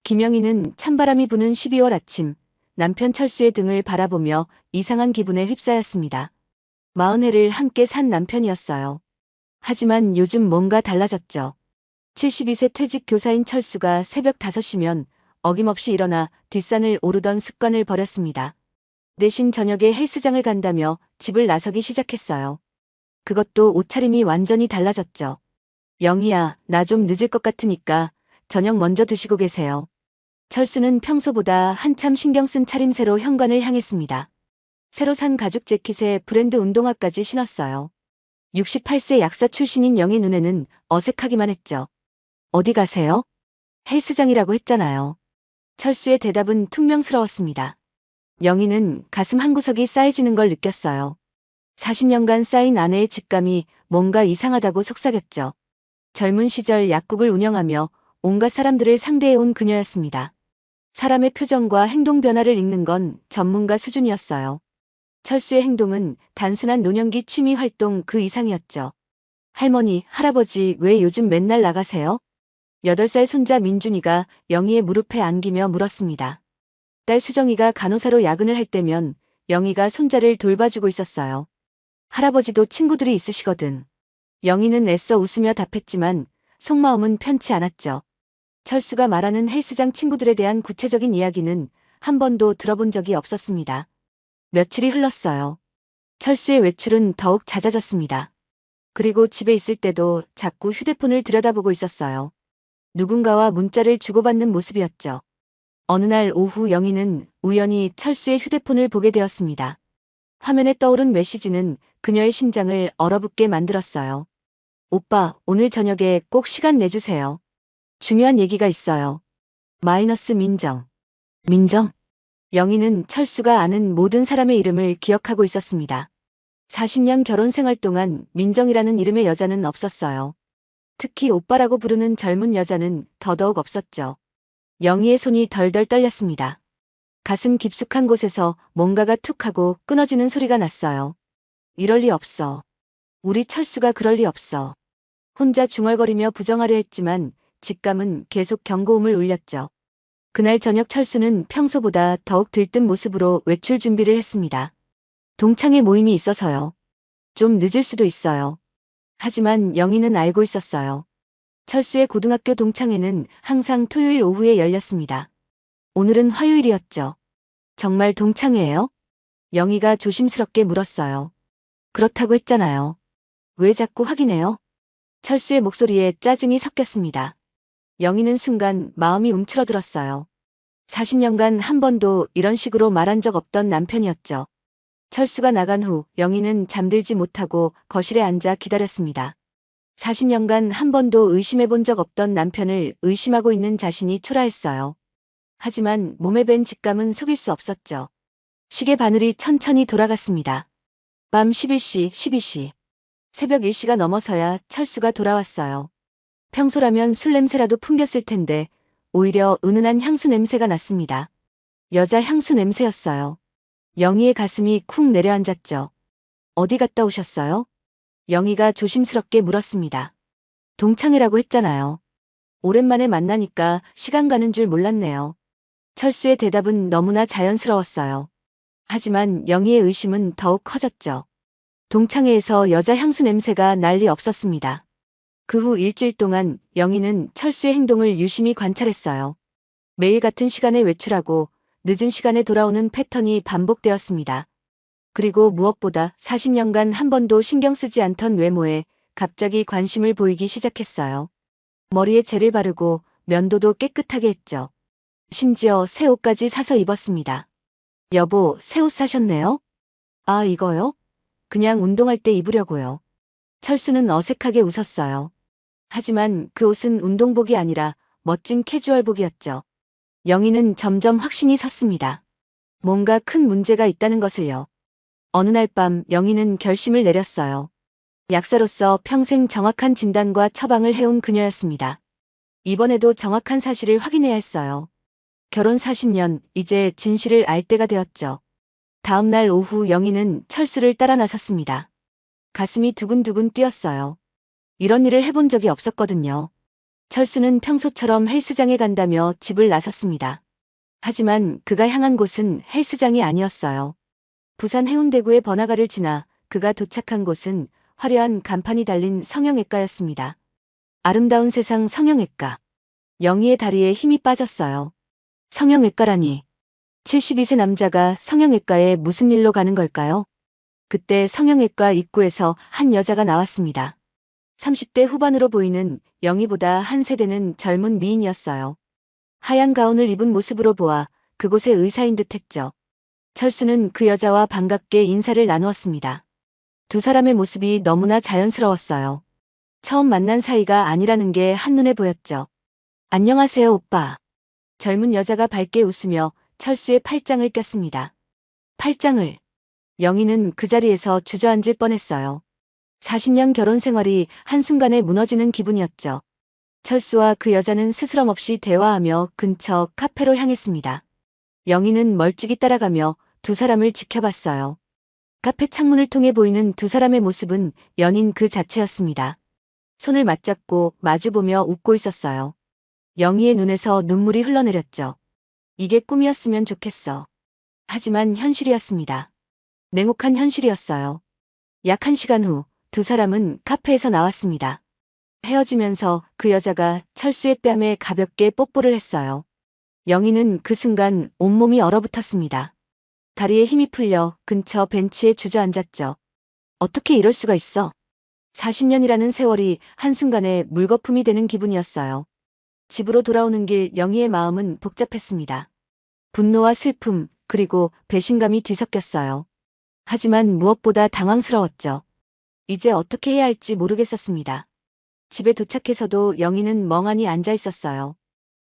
김영희는 찬바람이 부는 12월 아침, 남편 철수의 등을 바라보며 이상한 기분에 휩싸였습니다. 40해를 함께 산 남편이었어요. 하지만 요즘 뭔가 달라졌죠. 72세 퇴직 교사인 철수가 새벽 5시면 어김없이 일어나 뒷산을 오르던 습관을 버렸습니다. 대신 저녁에 헬스장을 간다며 집을 나서기 시작했어요. 그것도 옷차림이 완전히 달라졌죠. 영희야, 나 좀 늦을 것 같으니까 저녁 먼저 드시고 계세요. 철수는 평소보다 한참 신경 쓴 차림새로 현관을 향했습니다. 새로 산 가죽 재킷에 브랜드 운동화까지 신었어요. 68세 약사 출신인 영희 눈에는 어색하기만 했죠. 어디 가세요? 헬스장이라고 했잖아요. 철수의 대답은 퉁명스러웠습니다. 영희는 가슴 한구석이 싸해지는 걸 느꼈어요. 40년간 쌓인 아내의 직감이 뭔가 이상하다고 속삭였죠. 젊은 시절 약국을 운영하며 온갖 사람들을 상대해온 그녀였습니다. 사람의 표정과 행동 변화를 읽는 건 전문가 수준이었어요. 철수의 행동은 단순한 노년기 취미 활동 그 이상이었죠. 할머니, 할아버지 왜 요즘 맨날 나가세요? 8살 손자 민준이가 영희의 무릎에 안기며 물었습니다. 딸 수정이가 간호사로 야근을 할 때면 영희가 손자를 돌봐주고 있었어요. 할아버지도 친구들이 있으시거든. 영희는 애써 웃으며 답했지만 속마음은 편치 않았죠. 철수가 말하는 헬스장 친구들에 대한 구체적인 이야기는 한 번도 들어본 적이 없었습니다. 며칠이 흘렀어요. 철수의 외출은 더욱 잦아졌습니다. 그리고 집에 있을 때도 자꾸 휴대폰을 들여다보고 있었어요. 누군가와 문자를 주고받는 모습이었죠. 어느 날 오후 영희는 우연히 철수의 휴대폰을 보게 되었습니다. 화면에 떠오른 메시지는 그녀의 심장을 얼어붙게 만들었어요. 오빠, 오늘 저녁에 꼭 시간 내주세요. 중요한 얘기가 있어요. 마이너스 민정. 민정? 영희는 철수가 아는 모든 사람의 이름을 기억하고 있었습니다. 40년 결혼 생활 동안 민정이라는 이름의 여자는 없었어요. 특히 오빠라고 부르는 젊은 여자는 더더욱 없었죠. 영희의 손이 덜덜 떨렸습니다. 가슴 깊숙한 곳에서 뭔가가 툭 하고 끊어지는 소리가 났어요. 이럴 리 없어. 우리 철수가 그럴 리 없어. 혼자 중얼거리며 부정하려 했지만 직감은 계속 경고음을 울렸죠. 그날 저녁 철수는 평소보다 더욱 들뜬 모습으로 외출 준비를 했습니다. 동창회 모임이 있어서요. 좀 늦을 수도 있어요. 하지만 영희는 알고 있었어요. 철수의 고등학교 동창회는 항상 토요일 오후에 열렸습니다. 오늘은 화요일이었죠. 정말 동창회예요? 영희가 조심스럽게 물었어요. 그렇다고 했잖아요. 왜 자꾸 확인해요? 철수의 목소리에 짜증이 섞였습니다. 영희는 순간 마음이 움츠러들었어요. 40년간 한 번도 이런 식으로 말한 적 없던 남편이었죠. 철수가 나간 후 영희는 잠들지 못하고 거실에 앉아 기다렸습니다. 40년간 한 번도 의심해 본 적 없던 남편을 의심하고 있는 자신이 초라했어요. 하지만 몸에 밴 직감은 속일 수 없었죠. 시계 바늘이 천천히 돌아갔습니다. 밤 11시, 12시. 새벽 1시가 넘어서야 철수가 돌아왔어요. 평소라면 술 냄새라도 풍겼을 텐데 오히려 은은한 향수 냄새가 났습니다. 여자 향수 냄새였어요. 영희의 가슴이 쿵 내려앉았죠. 어디 갔다 오셨어요? 영희가 조심스럽게 물었습니다. 동창회라고 했잖아요. 오랜만에 만나니까 시간 가는 줄 몰랐네요. 철수의 대답은 너무나 자연스러웠어요. 하지만 영희의 의심은 더욱 커졌죠. 동창회에서 여자 향수 냄새가 날 리 없었습니다. 그 후 일주일 동안 영희는 철수의 행동을 유심히 관찰했어요. 매일 같은 시간에 외출하고 늦은 시간에 돌아오는 패턴이 반복되었습니다. 그리고 무엇보다 40년간 한 번도 신경 쓰지 않던 외모에 갑자기 관심을 보이기 시작했어요. 머리에 젤을 바르고 면도도 깨끗하게 했죠. 심지어 새 옷까지 사서 입었습니다. 여보, 새 옷 사셨네요? 아, 이거요? 그냥 운동할 때 입으려고요. 철수는 어색하게 웃었어요. 하지만 그 옷은 운동복이 아니라 멋진 캐주얼복이었죠. 영희는 점점 확신이 섰습니다. 뭔가 큰 문제가 있다는 것을요. 어느 날 밤 영희는 결심을 내렸어요. 약사로서 평생 정확한 진단과 처방을 해온 그녀였습니다. 이번에도 정확한 사실을 확인해야 했어요. 결혼 40년, 이제 진실을 알 때가 되었죠. 다음 날 오후 영희는 철수를 따라 나섰습니다. 가슴이 두근두근 뛰었어요. 이런 일을 해본 적이 없었거든요. 철수는 평소처럼 헬스장에 간다며 집을 나섰습니다. 하지만 그가 향한 곳은 헬스장이 아니었어요. 부산 해운대구의 번화가를 지나 그가 도착한 곳은 화려한 간판이 달린 성형외과였습니다. 아름다운 세상 성형외과. 영희의 다리에 힘이 빠졌어요. 성형외과라니. 72세 남자가 성형외과에 무슨 일로 가는 걸까요? 그때 성형외과 입구에서 한 여자가 나왔습니다. 30대 후반으로 보이는 영희보다 한 세대는 젊은 미인이었어요. 하얀 가운을 입은 모습으로 보아 그곳의 의사인 듯했죠. 철수는 그 여자와 반갑게 인사를 나누었습니다. 두 사람의 모습이 너무나 자연스러웠어요. 처음 만난 사이가 아니라는 게 한눈에 보였죠. 안녕하세요, 오빠. 젊은 여자가 밝게 웃으며 철수의 팔짱을 꼈습니다. 팔짱을. 영희는 그 자리에서 주저앉을 뻔했어요. 40년 결혼 생활이 한순간에 무너지는 기분이었죠. 철수와 그 여자는 스스럼 없이 대화하며 근처 카페로 향했습니다. 영희는 멀찍이 따라가며 두 사람을 지켜봤어요. 카페 창문을 통해 보이는 두 사람의 모습은 연인 그 자체였습니다. 손을 맞잡고 마주보며 웃고 있었어요. 영희의 눈에서 눈물이 흘러내렸죠. 이게 꿈이었으면 좋겠어. 하지만 현실이었습니다. 냉혹한 현실이었어요. 약 1시간 후 두 사람은 카페에서 나왔습니다. 헤어지면서 그 여자가 철수의 뺨에 가볍게 뽀뽀를 했어요. 영희는 그 순간 온몸이 얼어붙었습니다. 다리에 힘이 풀려 근처 벤치에 주저앉았죠. 어떻게 이럴 수가 있어? 40년이라는 세월이 한순간에 물거품이 되는 기분이었어요. 집으로 돌아오는 길 영희의 마음은 복잡했습니다. 분노와 슬픔, 그리고 배신감이 뒤섞였어요. 하지만 무엇보다 당황스러웠죠. 이제 어떻게 해야 할지 모르겠었습니다. 집에 도착해서도 영희는 멍하니 앉아 있었어요.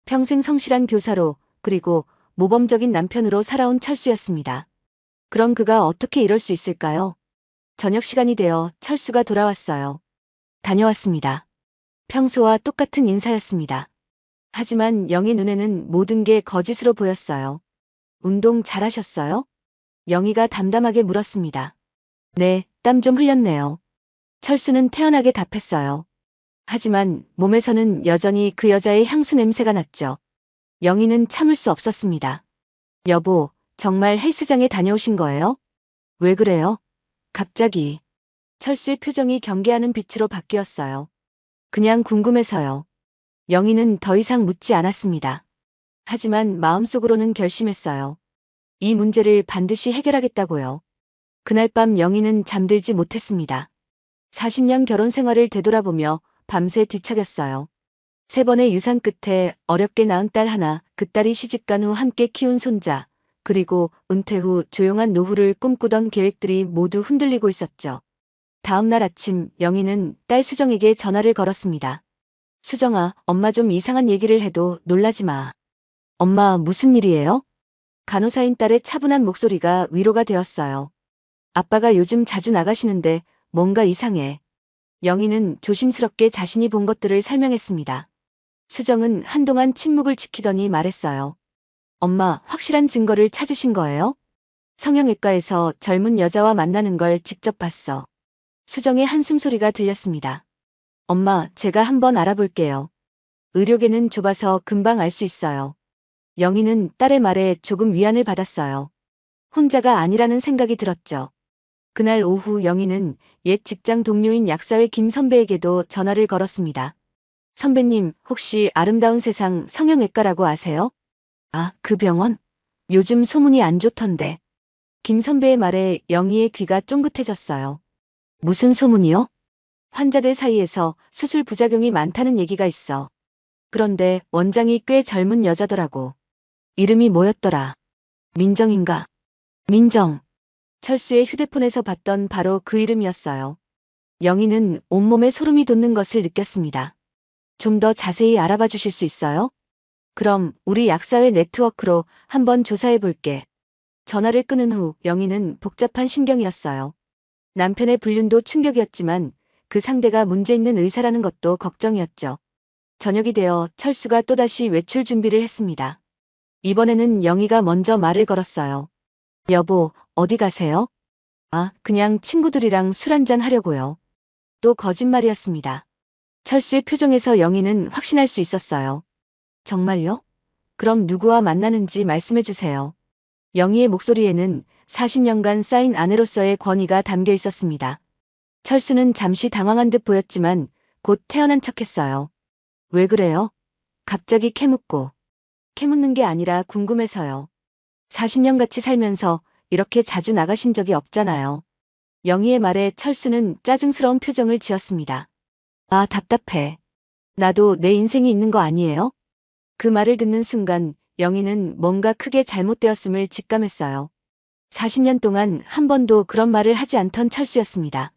평생 성실한 교사로, 그리고 모범적인 남편으로 살아온 철수였습니다. 그럼 그가 어떻게 이럴 수 있을까요? 저녁 시간이 되어 철수가 돌아왔어요. 다녀왔습니다. 평소와 똑같은 인사였습니다. 하지만 영희 눈에는 모든 게 거짓으로 보였어요. 운동 잘하셨어요? 영희가 담담하게 물었습니다. 네, 땀 좀 흘렸네요. 철수는 태연하게 답했어요. 하지만 몸에서는 여전히 그 여자의 향수 냄새가 났죠. 영희는 참을 수 없었습니다. 여보, 정말 헬스장에 다녀오신 거예요? 왜 그래요? 갑자기. 철수의 표정이 경계하는 빛으로 바뀌었어요. 그냥 궁금해서요. 영희는 더 이상 묻지 않았습니다. 하지만 마음속으로는 결심했어요. 이 문제를 반드시 해결하겠다고요. 그날 밤 영희는 잠들지 못했습니다. 40년 결혼 생활을 되돌아보며 밤새 뒤척였어요. 3번의 유산 끝에 어렵게 낳은 딸 하나, 그 딸이 시집간 후 함께 키운 손자, 그리고 은퇴 후 조용한 노후를 꿈꾸던 계획들이 모두 흔들리고 있었죠. 다음 날 아침 영희는 딸 수정에게 전화를 걸었습니다. 수정아, 엄마 좀 이상한 얘기를 해도 놀라지 마. 엄마, 무슨 일이에요? 간호사인 딸의 차분한 목소리가 위로가 되었어요. 아빠가 요즘 자주 나가시는데 뭔가 이상해. 영희는 조심스럽게 자신이 본 것들을 설명했습니다. 수정은 한동안 침묵을 지키더니 말했어요. 엄마, 확실한 증거를 찾으신 거예요? 성형외과에서 젊은 여자와 만나는 걸 직접 봤어. 수정의 한숨 소리가 들렸습니다. 엄마, 제가 한번 알아볼게요. 의료계는 좁아서 금방 알 수 있어요. 영희는 딸의 말에 조금 위안을 받았어요. 혼자가 아니라는 생각이 들었죠. 그날 오후 영희는 옛 직장 동료인 약사회 김 선배에게도 전화를 걸었습니다. 선배님, 혹시 아름다운 세상 성형외과라고 아세요? 아, 그 병원? 요즘 소문이 안 좋던데. 김 선배의 말에 영희의 귀가 쫑긋해졌어요. 무슨 소문이요? 환자들 사이에서 수술 부작용이 많다는 얘기가 있어. 그런데 원장이 꽤 젊은 여자더라고. 이름이 뭐였더라? 민정인가? 민정. 철수의 휴대폰에서 봤던 바로 그 이름이었어요. 영희는 온몸에 소름이 돋는 것을 느꼈습니다. 좀 더 자세히 알아봐 주실 수 있어요? 그럼 우리 약사회 네트워크로 한번 조사해 볼게. 전화를 끊은 후 영희는 복잡한 심경이었어요. 남편의 불륜도 충격이었지만 그 상대가 문제 있는 의사라는 것도 걱정이었죠. 저녁이 되어 철수가 또다시 외출 준비를 했습니다. 이번에는 영희가 먼저 말을 걸었어요. 여보, 어디 가세요? 아, 그냥 친구들이랑 술 한잔 하려고요. 또 거짓말이었습니다. 철수의 표정에서 영희는 확신할 수 있었어요. 정말요? 그럼 누구와 만나는지 말씀해 주세요. 영희의 목소리에는 40년간 쌓인 아내로서의 권위가 담겨 있었습니다. 철수는 잠시 당황한 듯 보였지만 곧 태어난 척했어요. 왜 그래요? 갑자기 캐묻고. 캐묻는 게 아니라 궁금해서요. 40년 같이 살면서 이렇게 자주 나가신 적이 없잖아요. 영희의 말에 철수는 짜증스러운 표정을 지었습니다. 아, 답답해. 나도 내 인생이 있는 거 아니에요? 그 말을 듣는 순간 영희는 뭔가 크게 잘못되었음을 직감했어요. 40년 동안 한 번도 그런 말을 하지 않던 철수였습니다.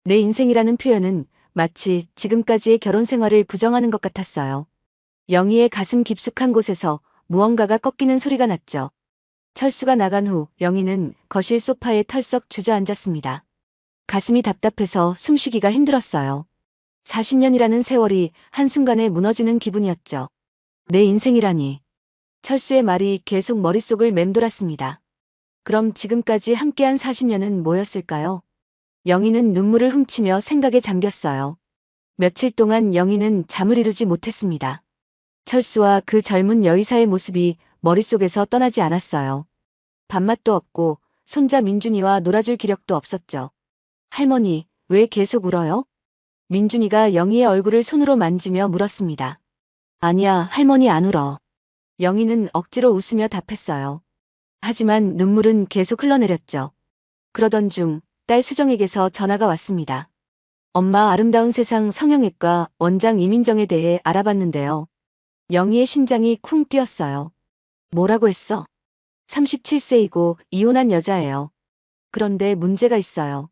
내 인생이라는 표현은 마치 지금까지의 결혼 생활을 부정하는 것 같았어요. 영희의 가슴 깊숙한 곳에서 무언가가 꺾이는 소리가 났죠. 철수가 나간 후 영희는 거실 소파에 털썩 주저앉았습니다. 가슴이 답답해서 숨쉬기가 힘들었어요. 40년이라는 세월이 한순간에 무너지는 기분이었죠. 내 인생이라니. 철수의 말이 계속 머릿속을 맴돌았습니다. 그럼 지금까지 함께한 40년은 뭐였을까요? 영희는 눈물을 훔치며 생각에 잠겼어요. 며칠 동안 영희는 잠을 이루지 못했습니다. 철수와 그 젊은 여의사의 모습이 머릿속에서 떠나지 않았어요. 밥맛도 없고 손자 민준이와 놀아줄 기력도 없었죠. 할머니, 왜 계속 울어요? 민준이가 영희의 얼굴을 손으로 만지며 물었습니다. 아니야, 할머니 안 울어. 영희는 억지로 웃으며 답했어요. 하지만 눈물은 계속 흘러내렸죠. 그러던 중 딸 수정에게서 전화가 왔습니다. 엄마, 아름다운 세상 성형외과 원장 이민정에 대해 알아봤는데요. 영희의 심장이 쿵 뛰었어요. 뭐라고 했어? 37세이고 이혼한 여자예요. 그런데 문제가 있어요.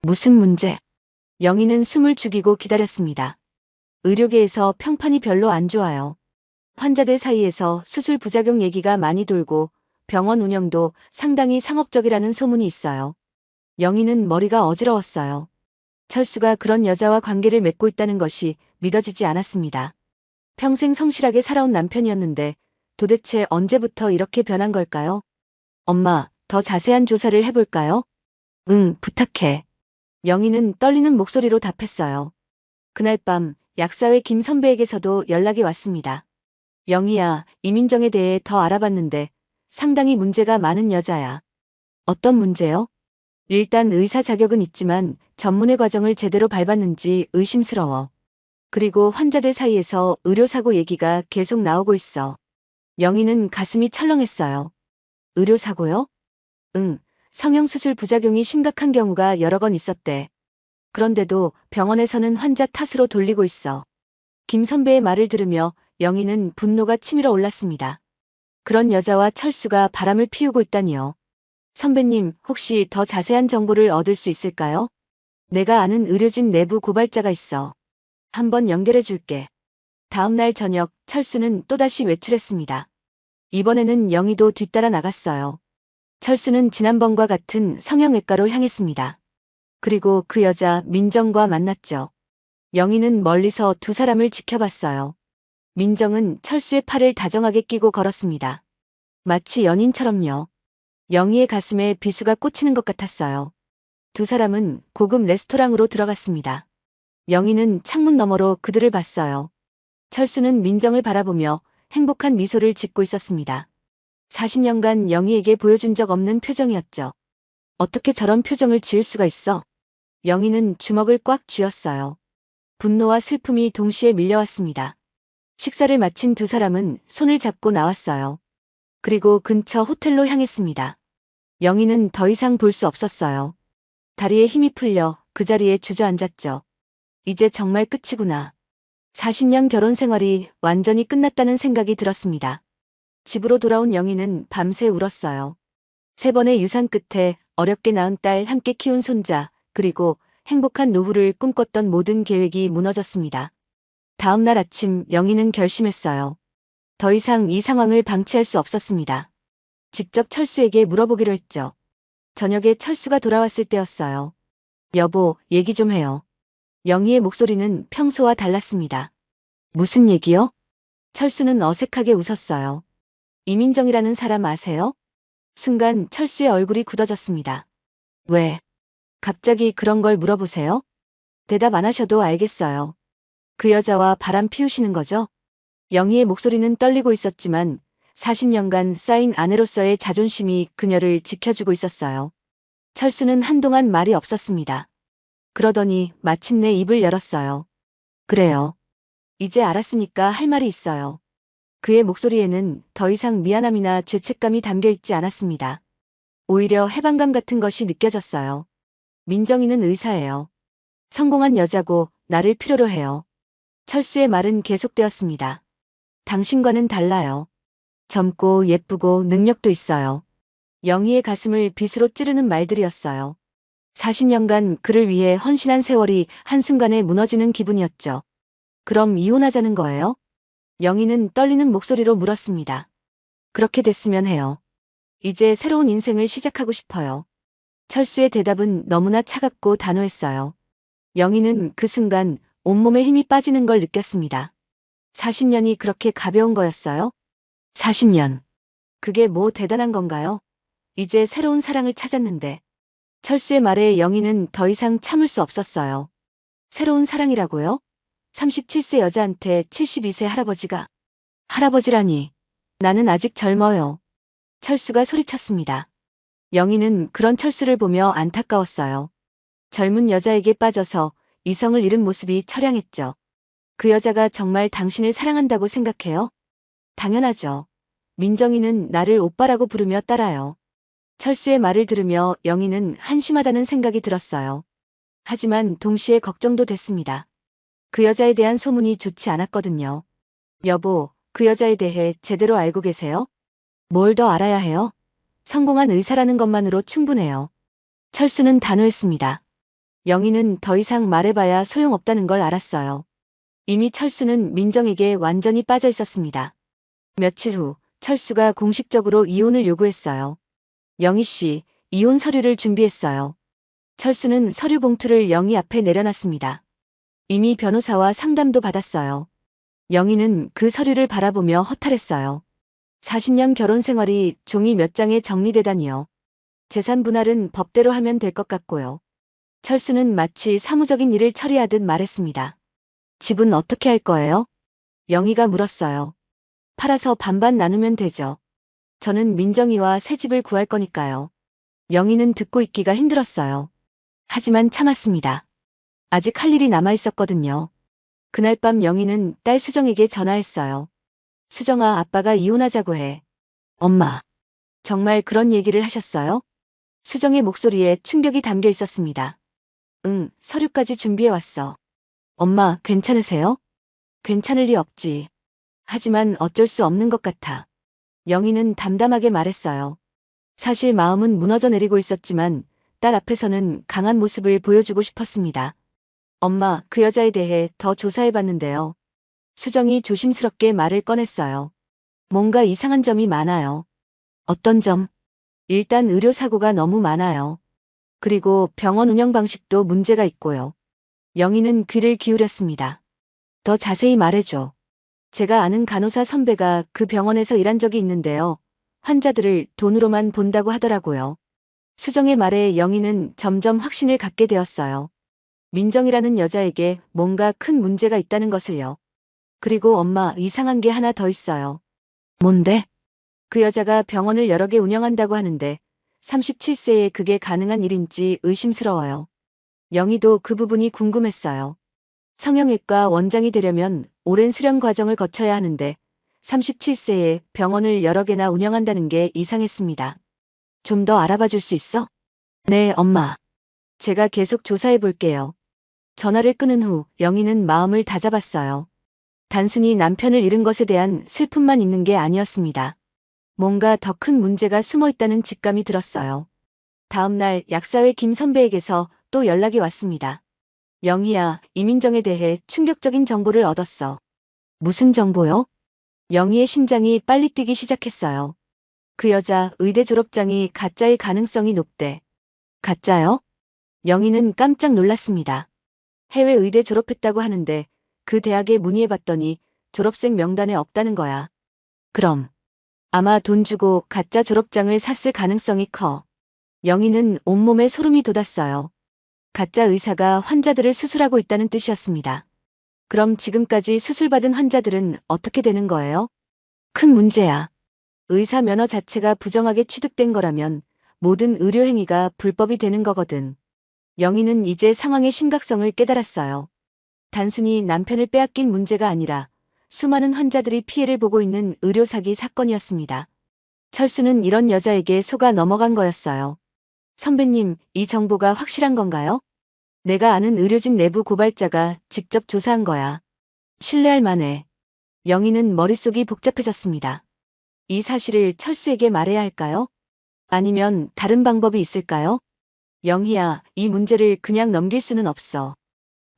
무슨 문제? 영희는 숨을 죽이고 기다렸습니다. 의료계에서 평판이 별로 안 좋아요. 환자들 사이에서 수술 부작용 얘기가 많이 돌고 병원 운영도 상당히 상업적이라는 소문이 있어요. 영희는 머리가 어지러웠어요. 철수가 그런 여자와 관계를 맺고 있다는 것이 믿어지지 않았습니다. 평생 성실하게 살아온 남편이었는데 도대체 언제부터 이렇게 변한 걸까요? 엄마, 더 자세한 조사를 해볼까요? 응, 부탁해. 영희는 떨리는 목소리로 답했어요. 그날 밤 약사회 김 선배에게서도 연락이 왔습니다. 영희야, 이민정에 대해 더 알아봤는데 상당히 문제가 많은 여자야. 어떤 문제요? 일단 의사 자격은 있지만 전문의 과정을 제대로 밟았는지 의심스러워. 그리고 환자들 사이에서 의료사고 얘기가 계속 나오고 있어. 영희는 가슴이 철렁했어요. 의료사고요? 응, 성형수술 부작용이 심각한 경우가 여러 건 있었대. 그런데도 병원에서는 환자 탓으로 돌리고 있어. 김 선배의 말을 들으며 영희는 분노가 치밀어 올랐습니다. 그런 여자와 철수가 바람을 피우고 있다니요. 선배님, 혹시 더 자세한 정보를 얻을 수 있을까요? 내가 아는 의료진 내부 고발자가 있어. 한번 연결해 줄게. 다음 날 저녁 철수는 또다시 외출했습니다. 이번에는 영희도 뒤따라 나갔어요. 철수는 지난번과 같은 성형외과로 향했습니다. 그리고 그 여자 민정과 만났죠. 영희는 멀리서 두 사람을 지켜봤어요. 민정은 철수의 팔을 다정하게 끼고 걸었습니다. 마치 연인처럼요. 영희의 가슴에 비수가 꽂히는 것 같았어요. 두 사람은 고급 레스토랑으로 들어갔습니다. 영희는 창문 너머로 그들을 봤어요. 철수는 민정을 바라보며 행복한 미소를 짓고 있었습니다. 40년간 영희에게 보여준 적 없는 표정이었죠. 어떻게 저런 표정을 지을 수가 있어? 영희는 주먹을 꽉 쥐었어요. 분노와 슬픔이 동시에 밀려왔습니다. 식사를 마친 두 사람은 손을 잡고 나왔어요. 그리고 근처 호텔로 향했습니다. 영희는 더 이상 볼 수 없었어요. 다리에 힘이 풀려 그 자리에 주저앉았죠. 이제 정말 끝이구나. 40년 결혼 생활이 완전히 끝났다는 생각이 들었습니다. 집으로 돌아온 영희는 밤새 울었어요. 3번의 유산 끝에 어렵게 낳은 딸, 함께 키운 손자, 그리고 행복한 노후를 꿈꿨던 모든 계획이 무너졌습니다. 다음 날 아침 영희는 결심했어요. 더 이상 이 상황을 방치할 수 없었습니다. 직접 철수에게 물어보기로 했죠. 저녁에 철수가 돌아왔을 때였어요. 여보, 얘기 좀 해요. 영희의 목소리는 평소와 달랐습니다. 무슨 얘기요? 철수는 어색하게 웃었어요. 이민정이라는 사람 아세요? 순간 철수의 얼굴이 굳어졌습니다. 왜? 갑자기 그런 걸 물어보세요? 대답 안 하셔도 알겠어요. 그 여자와 바람 피우시는 거죠? 영희의 목소리는 떨리고 있었지만 40년간 쌓인 아내로서의 자존심이 그녀를 지켜주고 있었어요. 철수는 한동안 말이 없었습니다. 그러더니 마침내 입을 열었어요. 그래요. 이제 알았으니까 할 말이 있어요. 그의 목소리에는 더 이상 미안함이나 죄책감이 담겨 있지 않았습니다. 오히려 해방감 같은 것이 느껴졌어요. 민정이는 의사예요. 성공한 여자고 나를 필요로 해요. 철수의 말은 계속되었습니다. 당신과는 달라요. 젊고 예쁘고 능력도 있어요. 영희의 가슴을 빗으로 찌르는 말들이었어요. 40년간 그를 위해 헌신한 세월이 한순간에 무너지는 기분이었죠. 그럼 이혼하자는 거예요? 영희는 떨리는 목소리로 물었습니다. 그렇게 됐으면 해요. 이제 새로운 인생을 시작하고 싶어요. 철수의 대답은 너무나 차갑고 단호했어요. 영희는 그 순간 온몸에 힘이 빠지는 걸 느꼈습니다. 40년이 그렇게 가벼운 거였어요? 40년. 그게 뭐 대단한 건가요? 이제 새로운 사랑을 찾았는데. 철수의 말에 영희는 더 이상 참을 수 없었어요. 새로운 사랑이라고요? 37세 여자한테 72세 할아버지가. 할아버지라니. 나는 아직 젊어요. 철수가 소리쳤습니다. 영희는 그런 철수를 보며 안타까웠어요. 젊은 여자에게 빠져서 이성을 잃은 모습이 처량했죠. 그 여자가 정말 당신을 사랑한다고 생각해요? 당연하죠. 민정이는 나를 오빠라고 부르며 따라요. 철수의 말을 들으며 영희는 한심하다는 생각이 들었어요. 하지만 동시에 걱정도 됐습니다. 그 여자에 대한 소문이 좋지 않았거든요. 여보, 그 여자에 대해 제대로 알고 계세요? 뭘 더 알아야 해요? 성공한 의사라는 것만으로 충분해요. 철수는 단호했습니다. 영희는 더 이상 말해봐야 소용없다는 걸 알았어요. 이미 철수는 민정에게 완전히 빠져 있었습니다. 며칠 후 철수가 공식적으로 이혼을 요구했어요. 영희 씨, 이혼 서류를 준비했어요. 철수는 서류 봉투를 영희 앞에 내려놨습니다. 이미 변호사와 상담도 받았어요. 영희는 그 서류를 바라보며 허탈했어요. 40년 결혼 생활이 종이 몇 장에 정리되다니요. 재산 분할은 법대로 하면 될 것 같고요. 철수는 마치 사무적인 일을 처리하듯 말했습니다. 집은 어떻게 할 거예요? 영희가 물었어요. 팔아서 반반 나누면 되죠. 저는 민정이와 새 집을 구할 거니까요. 영희는 듣고 있기가 힘들었어요. 하지만 참았습니다. 아직 할 일이 남아 있었거든요. 그날 밤 영희는 딸 수정에게 전화했어요. 수정아, 아빠가 이혼하자고 해. 엄마, 정말 그런 얘기를 하셨어요? 수정의 목소리에 충격이 담겨 있었습니다. 응, 서류까지 준비해왔어. 엄마, 괜찮으세요? 괜찮을 리 없지. 하지만 어쩔 수 없는 것 같아. 영희는 담담하게 말했어요. 사실 마음은 무너져 내리고 있었지만 딸 앞에서는 강한 모습을 보여주고 싶었습니다. 엄마, 그 여자에 대해 더 조사해봤는데요. 수정이 조심스럽게 말을 꺼냈어요. 뭔가 이상한 점이 많아요. 어떤 점? 일단 의료사고가 너무 많아요. 그리고 병원 운영 방식도 문제가 있고요. 영희는 귀를 기울였습니다. 더 자세히 말해줘. 제가 아는 간호사 선배가 그 병원에서 일한 적이 있는데요. 환자들을 돈으로만 본다고 하더라고요. 수정의 말에 영희는 점점 확신을 갖게 되었어요. 민정이라는 여자에게 뭔가 큰 문제가 있다는 것을요. 그리고 엄마, 이상한 게 하나 더 있어요. 뭔데? 그 여자가 병원을 여러 개 운영한다고 하는데 37세에 그게 가능한 일인지 의심스러워요. 영희도 그 부분이 궁금했어요. 성형외과 원장이 되려면 오랜 수련 과정을 거쳐야 하는데 37세에 병원을 여러 개나 운영한다는 게 이상했습니다. 좀 더 알아봐 줄 수 있어? 네, 엄마. 제가 계속 조사해 볼게요. 전화를 끊은 후 영희는 마음을 다잡았어요. 단순히 남편을 잃은 것에 대한 슬픔만 있는 게 아니었습니다. 뭔가 더 큰 문제가 숨어 있다는 직감이 들었어요. 다음 날 약사회 김 선배에게서 또 연락이 왔습니다. 영희야, 이민정에 대해 충격적인 정보를 얻었어. 무슨 정보요? 영희의 심장이 빨리 뛰기 시작했어요. 그 여자 의대 졸업장이 가짜일 가능성이 높대. 가짜요? 영희는 깜짝 놀랐습니다. 해외 의대 졸업했다고 하는데 그 대학에 문의해봤더니 졸업생 명단에 없다는 거야. 그럼 아마 돈 주고 가짜 졸업장을 샀을 가능성이 커. 영희는 온몸에 소름이 돋았어요. 가짜 의사가 환자들을 수술하고 있다는 뜻이었습니다. 그럼 지금까지 수술받은 환자들은 어떻게 되는 거예요? 큰 문제야. 의사 면허 자체가 부정하게 취득된 거라면 모든 의료 행위가 불법이 되는 거거든. 영희는 이제 상황의 심각성을 깨달았어요. 단순히 남편을 빼앗긴 문제가 아니라 수많은 환자들이 피해를 보고 있는 의료 사기 사건이었습니다. 철수는 이런 여자에게 속아 넘어간 거였어요. 선배님, 이 정보가 확실한 건가요? 내가 아는 의료진 내부 고발자가 직접 조사한 거야. 신뢰할 만해. 영희는 머릿속이 복잡해졌습니다. 이 사실을 철수에게 말해야 할까요? 아니면 다른 방법이 있을까요? 영희야, 이 문제를 그냥 넘길 수는 없어.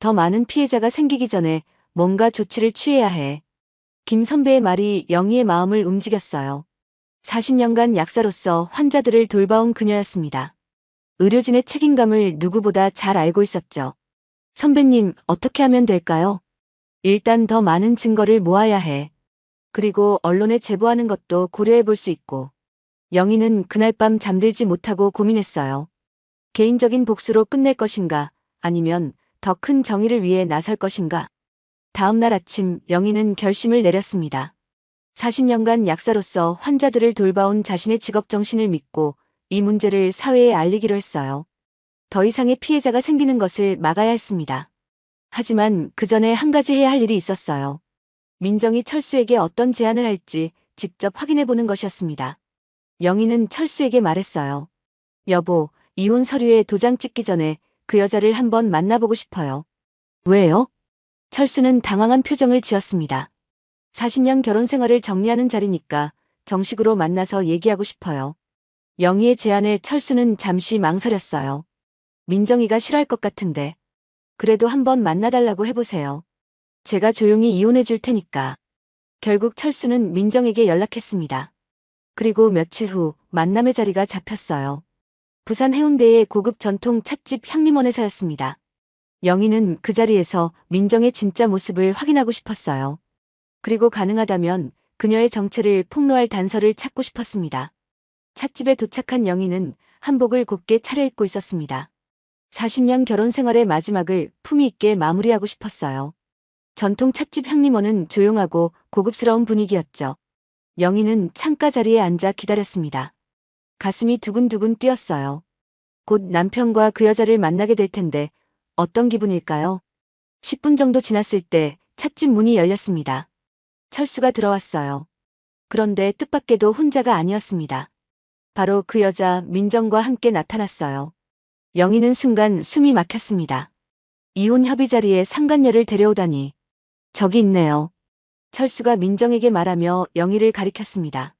더 많은 피해자가 생기기 전에 뭔가 조치를 취해야 해. 김 선배의 말이 영희의 마음을 움직였어요. 40년간 약사로서 환자들을 돌봐온 그녀였습니다. 의료진의 책임감을 누구보다 잘 알고 있었죠. 선배님, 어떻게 하면 될까요? 일단 더 많은 증거를 모아야 해. 그리고 언론에 제보하는 것도 고려해 볼 수 있고. 영희는 그날 밤 잠들지 못하고 고민했어요. 개인적인 복수로 끝낼 것인가, 아니면 더 큰 정의를 위해 나설 것인가. 다음 날 아침 영희는 결심을 내렸습니다. 40년간 약사로서 환자들을 돌봐온 자신의 직업 정신을 믿고 이 문제를 사회에 알리기로 했어요. 더 이상의 피해자가 생기는 것을 막아야 했습니다. 하지만 그 전에 한 가지 해야 할 일이 있었어요. 민정이 철수에게 어떤 제안을 할지 직접 확인해 보는 것이었습니다. 영희는 철수에게 말했어요. 여보, 이혼 서류에 도장 찍기 전에 그 여자를 한번 만나보고 싶어요. 왜요? 철수는 당황한 표정을 지었습니다. 40년 결혼 생활을 정리하는 자리니까 정식으로 만나서 얘기하고 싶어요. 영희의 제안에 철수는 잠시 망설였어요. 민정이가 싫어할 것 같은데. 그래도 한번 만나달라고 해보세요. 제가 조용히 이혼해 줄 테니까. 결국 철수는 민정에게 연락했습니다. 그리고 며칠 후 만남의 자리가 잡혔어요. 부산 해운대의 고급 전통 찻집 향림원에서였습니다. 영희는 그 자리에서 민정의 진짜 모습을 확인하고 싶었어요. 그리고 가능하다면 그녀의 정체를 폭로할 단서를 찾고 싶었습니다. 찻집에 도착한 영희는 한복을 곱게 차려입고 있었습니다. 40년 결혼 생활의 마지막을 품위 있게 마무리하고 싶었어요. 전통 찻집 향림원은 조용하고 고급스러운 분위기였죠. 영희는 창가 자리에 앉아 기다렸습니다. 가슴이 두근두근 뛰었어요. 곧 남편과 그 여자를 만나게 될 텐데 어떤 기분일까요? 10분 정도 지났을 때 찻집 문이 열렸습니다. 철수가 들어왔어요. 그런데 뜻밖에도 혼자가 아니었습니다. 바로 그 여자 민정과 함께 나타났어요. 영희는 순간 숨이 막혔습니다. 이혼 협의 자리에 상간녀를 데려오다니. 저기 있네요. 철수가 민정에게 말하며 영희를 가리켰습니다.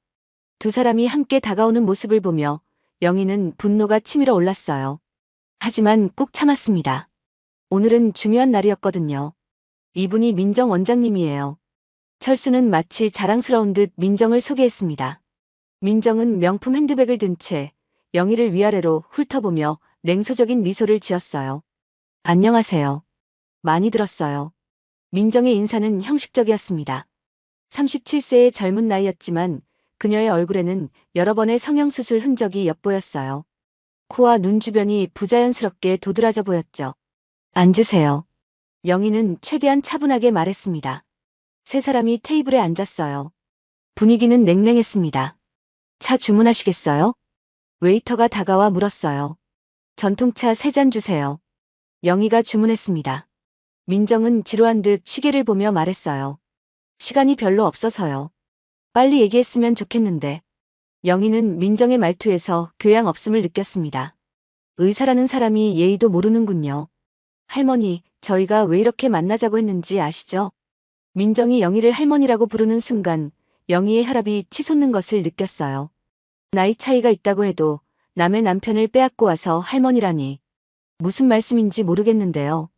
두 사람이 함께 다가오는 모습을 보며 영희는 분노가 치밀어 올랐어요. 하지만 꾹 참았습니다. 오늘은 중요한 날이었거든요. 이분이 민정 원장님이에요. 철수는 마치 자랑스러운 듯 민정을 소개했습니다. 민정은 명품 핸드백을 든 채 영희를 위아래로 훑어보며 냉소적인 미소를 지었어요. 안녕하세요. 많이 들었어요. 민정의 인사는 형식적이었습니다. 37세의 젊은 나이였지만 그녀의 얼굴에는 여러 번의 성형수술 흔적이 엿보였어요. 코와 눈 주변이 부자연스럽게 도드라져 보였죠. 앉으세요. 영희는 최대한 차분하게 말했습니다. 세 사람이 테이블에 앉았어요. 분위기는 냉랭했습니다. 차 주문하시겠어요? 웨이터가 다가와 물었어요. 전통차 3잔 주세요. 영희가 주문했습니다. 민정은 지루한 듯 시계를 보며 말했어요. 시간이 별로 없어서요. 빨리 얘기했으면 좋겠는데. 영희는 민정의 말투에서 교양 없음을 느꼈습니다. 의사라는 사람이 예의도 모르는군요. 할머니, 저희가 왜 이렇게 만나자고 했는지 아시죠? 민정이 영희를 할머니라고 부르는 순간 영희의 혈압이 치솟는 것을 느꼈어요. 나이 차이가 있다고 해도 남의 남편을 빼앗고 와서 할머니라니. 무슨 말씀인지 모르겠는데요.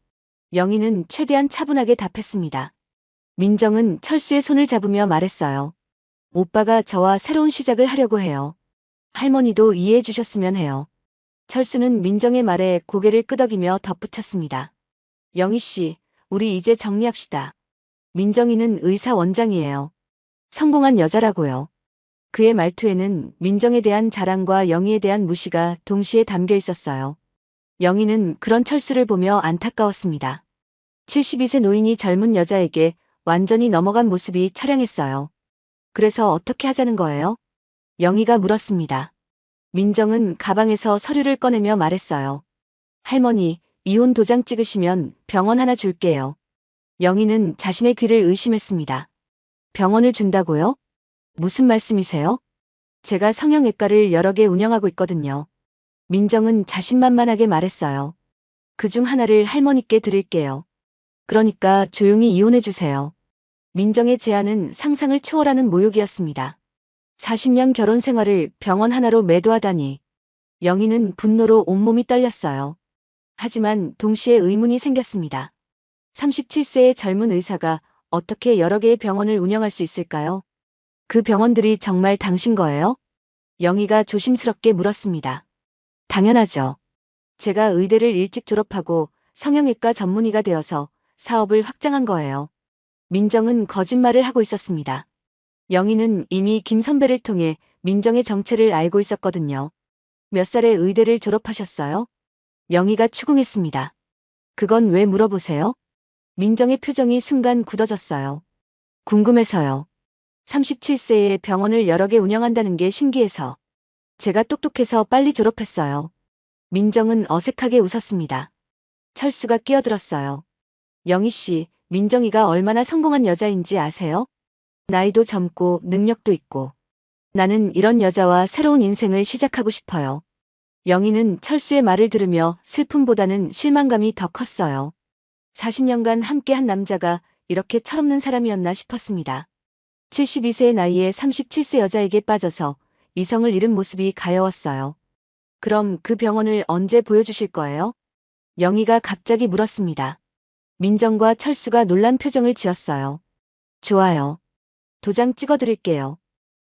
영희는 최대한 차분하게 답했습니다. 민정은 철수의 손을 잡으며 말했어요. 오빠가 저와 새로운 시작을 하려고 해요. 할머니도 이해해 주셨으면 해요. 철수는 민정의 말에 고개를 끄덕이며 덧붙였습니다. 영희 씨, 우리 이제 정리합시다. 민정이는 의사 원장이에요. 성공한 여자라고요. 그의 말투에는 민정에 대한 자랑과 영희에 대한 무시가 동시에 담겨 있었어요. 영희는 그런 철수를 보며 안타까웠습니다. 72세 노인이 젊은 여자에게 완전히 넘어간 모습이 처량했어요. 그래서 어떻게 하자는 거예요? 영희가 물었습니다. 민정은 가방에서 서류를 꺼내며 말했어요. 할머니, 이혼 도장 찍으시면 병원 하나 줄게요. 영희는 자신의 귀를 의심했습니다. 병원을 준다고요? 무슨 말씀이세요? 제가 성형외과를 여러 개 운영하고 있거든요. 민정은 자신만만하게 말했어요. 그중 하나를 할머니께 드릴게요. 그러니까 조용히 이혼해 주세요. 민정의 제안은 상상을 초월하는 모욕이었습니다. 40년 결혼 생활을 병원 하나로 매도하다니. 영희는 분노로 온몸이 떨렸어요. 하지만 동시에 의문이 생겼습니다. 37세의 젊은 의사가 어떻게 여러 개의 병원을 운영할 수 있을까요? 그 병원들이 정말 당신 거예요? 영희가 조심스럽게 물었습니다. 당연하죠. 제가 의대를 일찍 졸업하고 성형외과 전문의가 되어서 사업을 확장한 거예요. 민정은 거짓말을 하고 있었습니다. 영희는 이미 김 선배를 통해 민정의 정체를 알고 있었거든요. 몇 살에 의대를 졸업하셨어요? 영희가 추궁했습니다. 그건 왜 물어보세요? 민정의 표정이 순간 굳어졌어요. 궁금해서요. 37세에 병원을 여러 개 운영한다는 게 신기해서. 제가 똑똑해서 빨리 졸업했어요. 민정은 어색하게 웃었습니다. 철수가 끼어들었어요. 영희 씨, 민정이가 얼마나 성공한 여자인지 아세요? 나이도 젊고 능력도 있고. 나는 이런 여자와 새로운 인생을 시작하고 싶어요. 영희는 철수의 말을 들으며 슬픔보다는 실망감이 더 컸어요. 40년간 함께한 남자가 이렇게 철없는 사람이었나 싶었습니다. 72세의 나이에 37세 여자에게 빠져서 이성을 잃은 모습이 가여웠어요. 그럼 그 병원을 언제 보여주실 거예요? 영희가 갑자기 물었습니다. 민정과 철수가 놀란 표정을 지었어요. 좋아요. 도장 찍어드릴게요.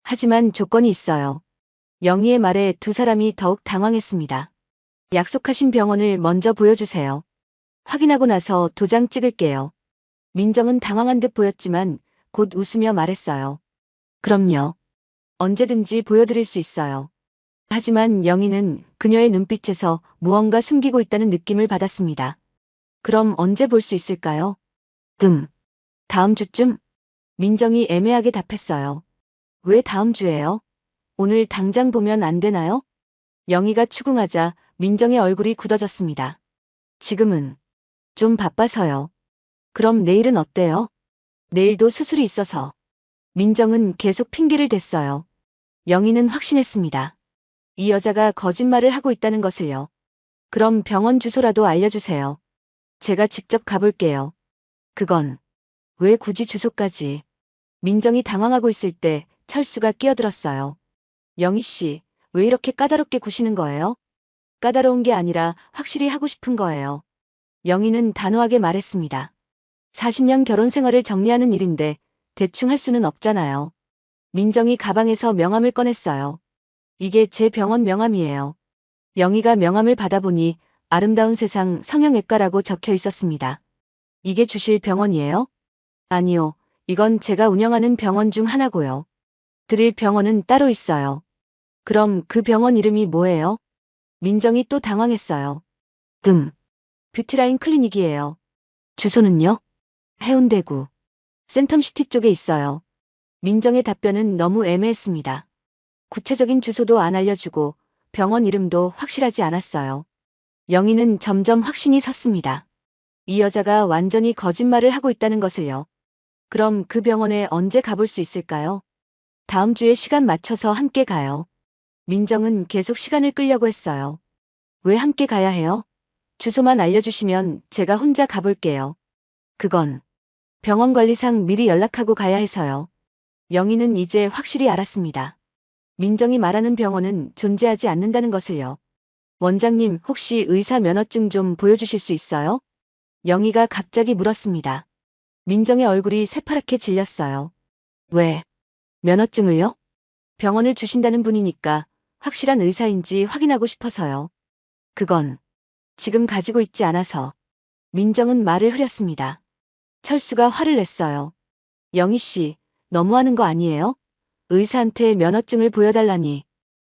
하지만 조건이 있어요. 영희의 말에 두 사람이 더욱 당황했습니다. 약속하신 병원을 먼저 보여주세요. 확인하고 나서 도장 찍을게요. 민정은 당황한 듯 보였지만 곧 웃으며 말했어요. 그럼요. 언제든지 보여드릴 수 있어요. 하지만 영희는 그녀의 눈빛에서 무언가 숨기고 있다는 느낌을 받았습니다. 그럼 언제 볼 수 있을까요? 다음 주쯤? 민정이 애매하게 답했어요. 왜 다음 주예요? 오늘 당장 보면 안 되나요? 영희가 추궁하자 민정의 얼굴이 굳어졌습니다. 지금은 좀 바빠서요. 그럼 내일은 어때요? 내일도 수술이 있어서. 민정은 계속 핑계를 댔어요. 영희는 확신했습니다. 이 여자가 거짓말을 하고 있다는 것을요. 그럼 병원 주소라도 알려주세요. 제가 직접 가볼게요. 그건 왜 굳이 주소까지. 민정이 당황하고 있을 때 철수가 끼어들었어요. 영희 씨, 왜 이렇게 까다롭게 구시는 거예요? 까다로운 게 아니라 확실히 하고 싶은 거예요. 영희는 단호하게 말했습니다. 40년 결혼 생활을 정리하는 일인데 대충 할 수는 없잖아요. 민정이 가방에서 명함을 꺼냈어요. 이게 제 병원 명함이에요. 영희가 명함을 받아보니 아름다운 세상 성형외과라고 적혀 있었습니다. 이게 주실 병원이에요? 아니요. 이건 제가 운영하는 병원 중 하나고요. 드릴 병원은 따로 있어요. 그럼 그 병원 이름이 뭐예요? 민정이 또 당황했어요. 뷰티라인 클리닉이에요. 주소는요? 해운대구. 센텀시티 쪽에 있어요. 민정의 답변은 너무 애매했습니다. 구체적인 주소도 안 알려주고 병원 이름도 확실하지 않았어요. 영희는 점점 확신이 섰습니다. 이 여자가 완전히 거짓말을 하고 있다는 것을요. 그럼 그 병원에 언제 가볼 수 있을까요? 다음 주에 시간 맞춰서 함께 가요. 민정은 계속 시간을 끌려고 했어요. 왜 함께 가야 해요? 주소만 알려주시면 제가 혼자 가볼게요. 그건 병원 관리상 미리 연락하고 가야 해서요. 영희는 이제 확실히 알았습니다. 민정이 말하는 병원은 존재하지 않는다는 것을요. 원장님, 혹시 의사 면허증 좀 보여주실 수 있어요? 영희가 갑자기 물었습니다. 민정의 얼굴이 새파랗게 질렸어요. 왜? 면허증을요? 병원을 주신다는 분이니까 확실한 의사인지 확인하고 싶어서요. 그건 지금 가지고 있지 않아서. 민정은 말을 흐렸습니다. 철수가 화를 냈어요. 영희 씨, 너무하는 거 아니에요? 의사한테 면허증을 보여달라니.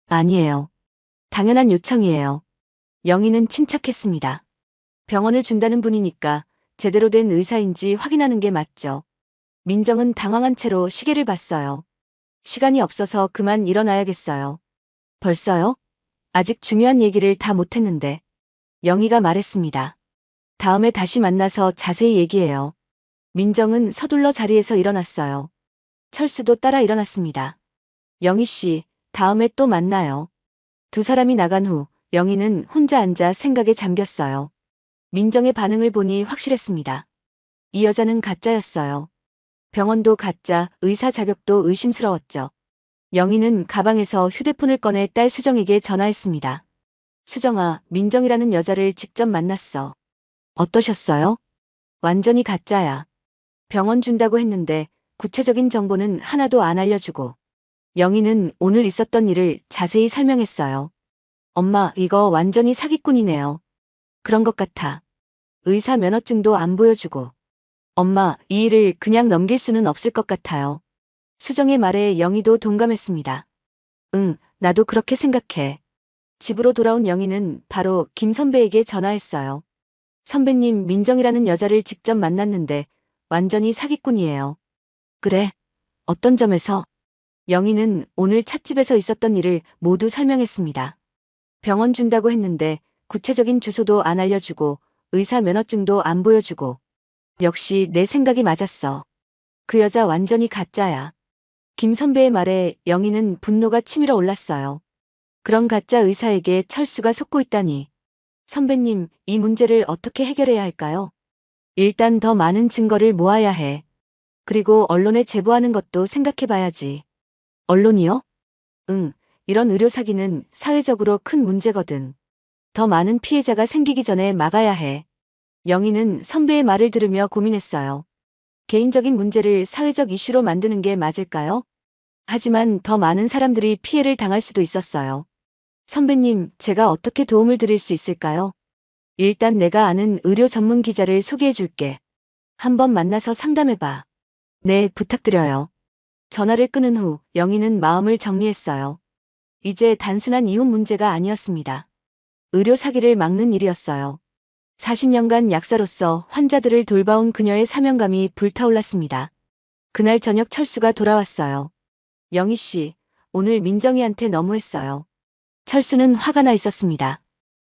아니에요. 당연한 요청이에요. 영희는 침착했습니다. 병원을 준다는 분이니까 제대로 된 의사인지 확인하는 게 맞죠. 민정은 당황한 채로 시계를 봤어요. 시간이 없어서 그만 일어나야겠어요. 벌써요? 아직 중요한 얘기를 다 못했는데. 영희가 말했습니다. 다음에 다시 만나서 자세히 얘기해요. 민정은 서둘러 자리에서 일어났어요. 철수도 따라 일어났습니다. 영희 씨, 다음에 또 만나요. 두 사람이 나간 후 영희는 혼자 앉아 생각에 잠겼어요. 민정의 반응을 보니 확실했습니다. 이 여자는 가짜였어요. 병원도 가짜, 의사 자격도 의심스러웠죠. 영희는 가방에서 휴대폰을 꺼내 딸 수정에게 전화했습니다. 수정아, 민정이라는 여자를 직접 만났어. 어떠셨어요? 완전히 가짜야. 병원 준다고 했는데 구체적인 정보는 하나도 안 알려주고. 영희는 오늘 있었던 일을 자세히 설명했어요. 엄마, 이거 완전히 사기꾼이네요. 그런 것 같아. 의사 면허증도 안 보여주고. 엄마, 이 일을 그냥 넘길 수는 없을 것 같아요. 수정의 말에 영희도 동감했습니다. 응, 나도 그렇게 생각해. 집으로 돌아온 영희는 바로 김 선배에게 전화했어요. 선배님, 민정이라는 여자를 직접 만났는데 완전히 사기꾼이에요. 그래? 어떤 점에서? 영희는 오늘 찻집에서 있었던 일을 모두 설명했습니다. 병원 준다고 했는데 구체적인 주소도 안 알려주고 의사 면허증도 안 보여주고. 역시 내 생각이 맞았어. 그 여자 완전히 가짜야. 김 선배의 말에 영희는 분노가 치밀어 올랐어요. 그런 가짜 의사에게 철수가 속고 있다니. 선배님, 이 문제를 어떻게 해결해야 할까요? 일단 더 많은 증거를 모아야 해. 그리고 언론에 제보하는 것도 생각해봐야지. 언론이요? 응, 이런 의료 사기는 사회적으로 큰 문제거든. 더 많은 피해자가 생기기 전에 막아야 해. 영희는 선배의 말을 들으며 고민했어요. 개인적인 문제를 사회적 이슈로 만드는 게 맞을까요? 하지만 더 많은 사람들이 피해를 당할 수도 있었어요. 선배님, 제가 어떻게 도움을 드릴 수 있을까요? 일단 내가 아는 의료 전문 기자를 소개해 줄게. 한번 만나서 상담해봐. 네, 부탁드려요. 전화를 끊은 후 영희는 마음을 정리했어요. 이제 단순한 이혼 문제가 아니었습니다. 의료 사기를 막는 일이었어요. 40년간 약사로서 환자들을 돌봐온 그녀의 사명감이 불타올랐습니다. 그날 저녁 철수가 돌아왔어요. 영희 씨, 오늘 민정이한테 너무했어요. 철수는 화가 나 있었습니다.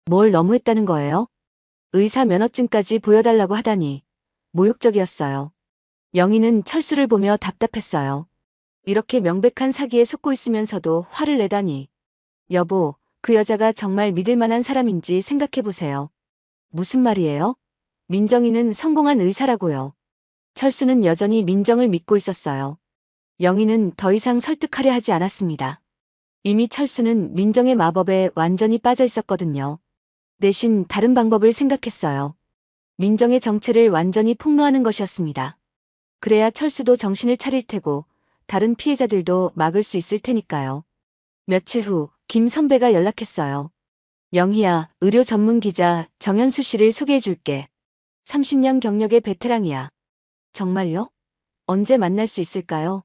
뭘 너무했다는 거예요? 의사 면허증까지 보여달라고 하다니. 모욕적이었어요. 영희는 철수를 보며 답답했어요. 이렇게 명백한 사기에 속고 있으면서도 화를 내다니. 여보, 그 여자가 정말 믿을 만한 사람인지 생각해보세요. 무슨 말이에요? 민정이는 성공한 의사라고요. 철수는 여전히 민정을 믿고 있었어요. 영희는 더 이상 설득하려 하지 않았습니다. 이미 철수는 민정의 마법에 완전히 빠져 있었거든요. 대신 다른 방법을 생각했어요. 민정의 정체를 완전히 폭로하는 것이었습니다. 그래야 철수도 정신을 차릴 테고 다른 피해자들도 막을 수 있을 테니까요. 며칠 후 김 선배가 연락했어요. 영희야, 의료 전문 기자 정현수 씨를 소개해 줄게. 30년 경력의 베테랑이야. 정말요? 언제 만날 수 있을까요?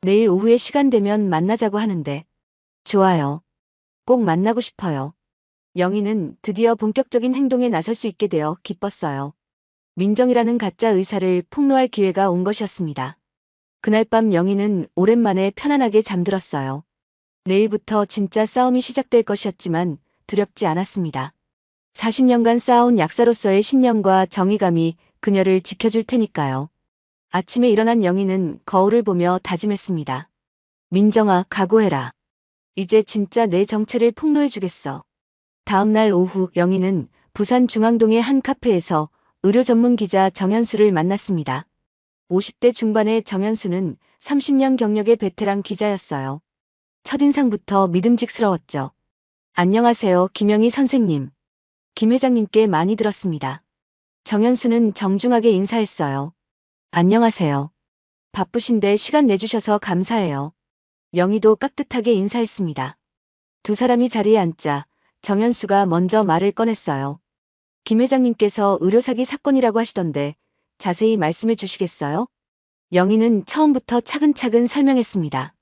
내일 오후에 시간 되면 만나자고 하는데. 좋아요. 꼭 만나고 싶어요. 영희는 드디어 본격적인 행동에 나설 수 있게 되어 기뻤어요. 민정이라는 가짜 의사를 폭로할 기회가 온 것이었습니다. 그날 밤 영희는 오랜만에 편안하게 잠들었어요. 내일부터 진짜 싸움이 시작될 것이었지만 두렵지 않았습니다. 40년간 쌓아온 약사로서의 신념과 정의감이 그녀를 지켜줄 테니까요. 아침에 일어난 영희는 거울을 보며 다짐했습니다. 민정아, 각오해라. 이제 진짜 내 정체를 폭로해주겠어. 다음 날 오후 영희는 부산 중앙동의 한 카페에서 의료 전문 기자 정현수를 만났습니다. 50대 중반의 정현수는 30년 경력의 베테랑 기자였어요. 첫인상부터 믿음직스러웠죠. 안녕하세요, 김영희 선생님. 김 회장님께 많이 들었습니다. 정현수는 정중하게 인사했어요. 안녕하세요. 바쁘신데 시간 내주셔서 감사해요. 영희도 깍듯하게 인사했습니다. 두 사람이 자리에 앉자 정현수가 먼저 말을 꺼냈어요. 김 회장님께서 의료사기 사건이라고 하시던데 자세히 말씀해 주시겠어요? 영희는 처음부터 차근차근 설명했습니다.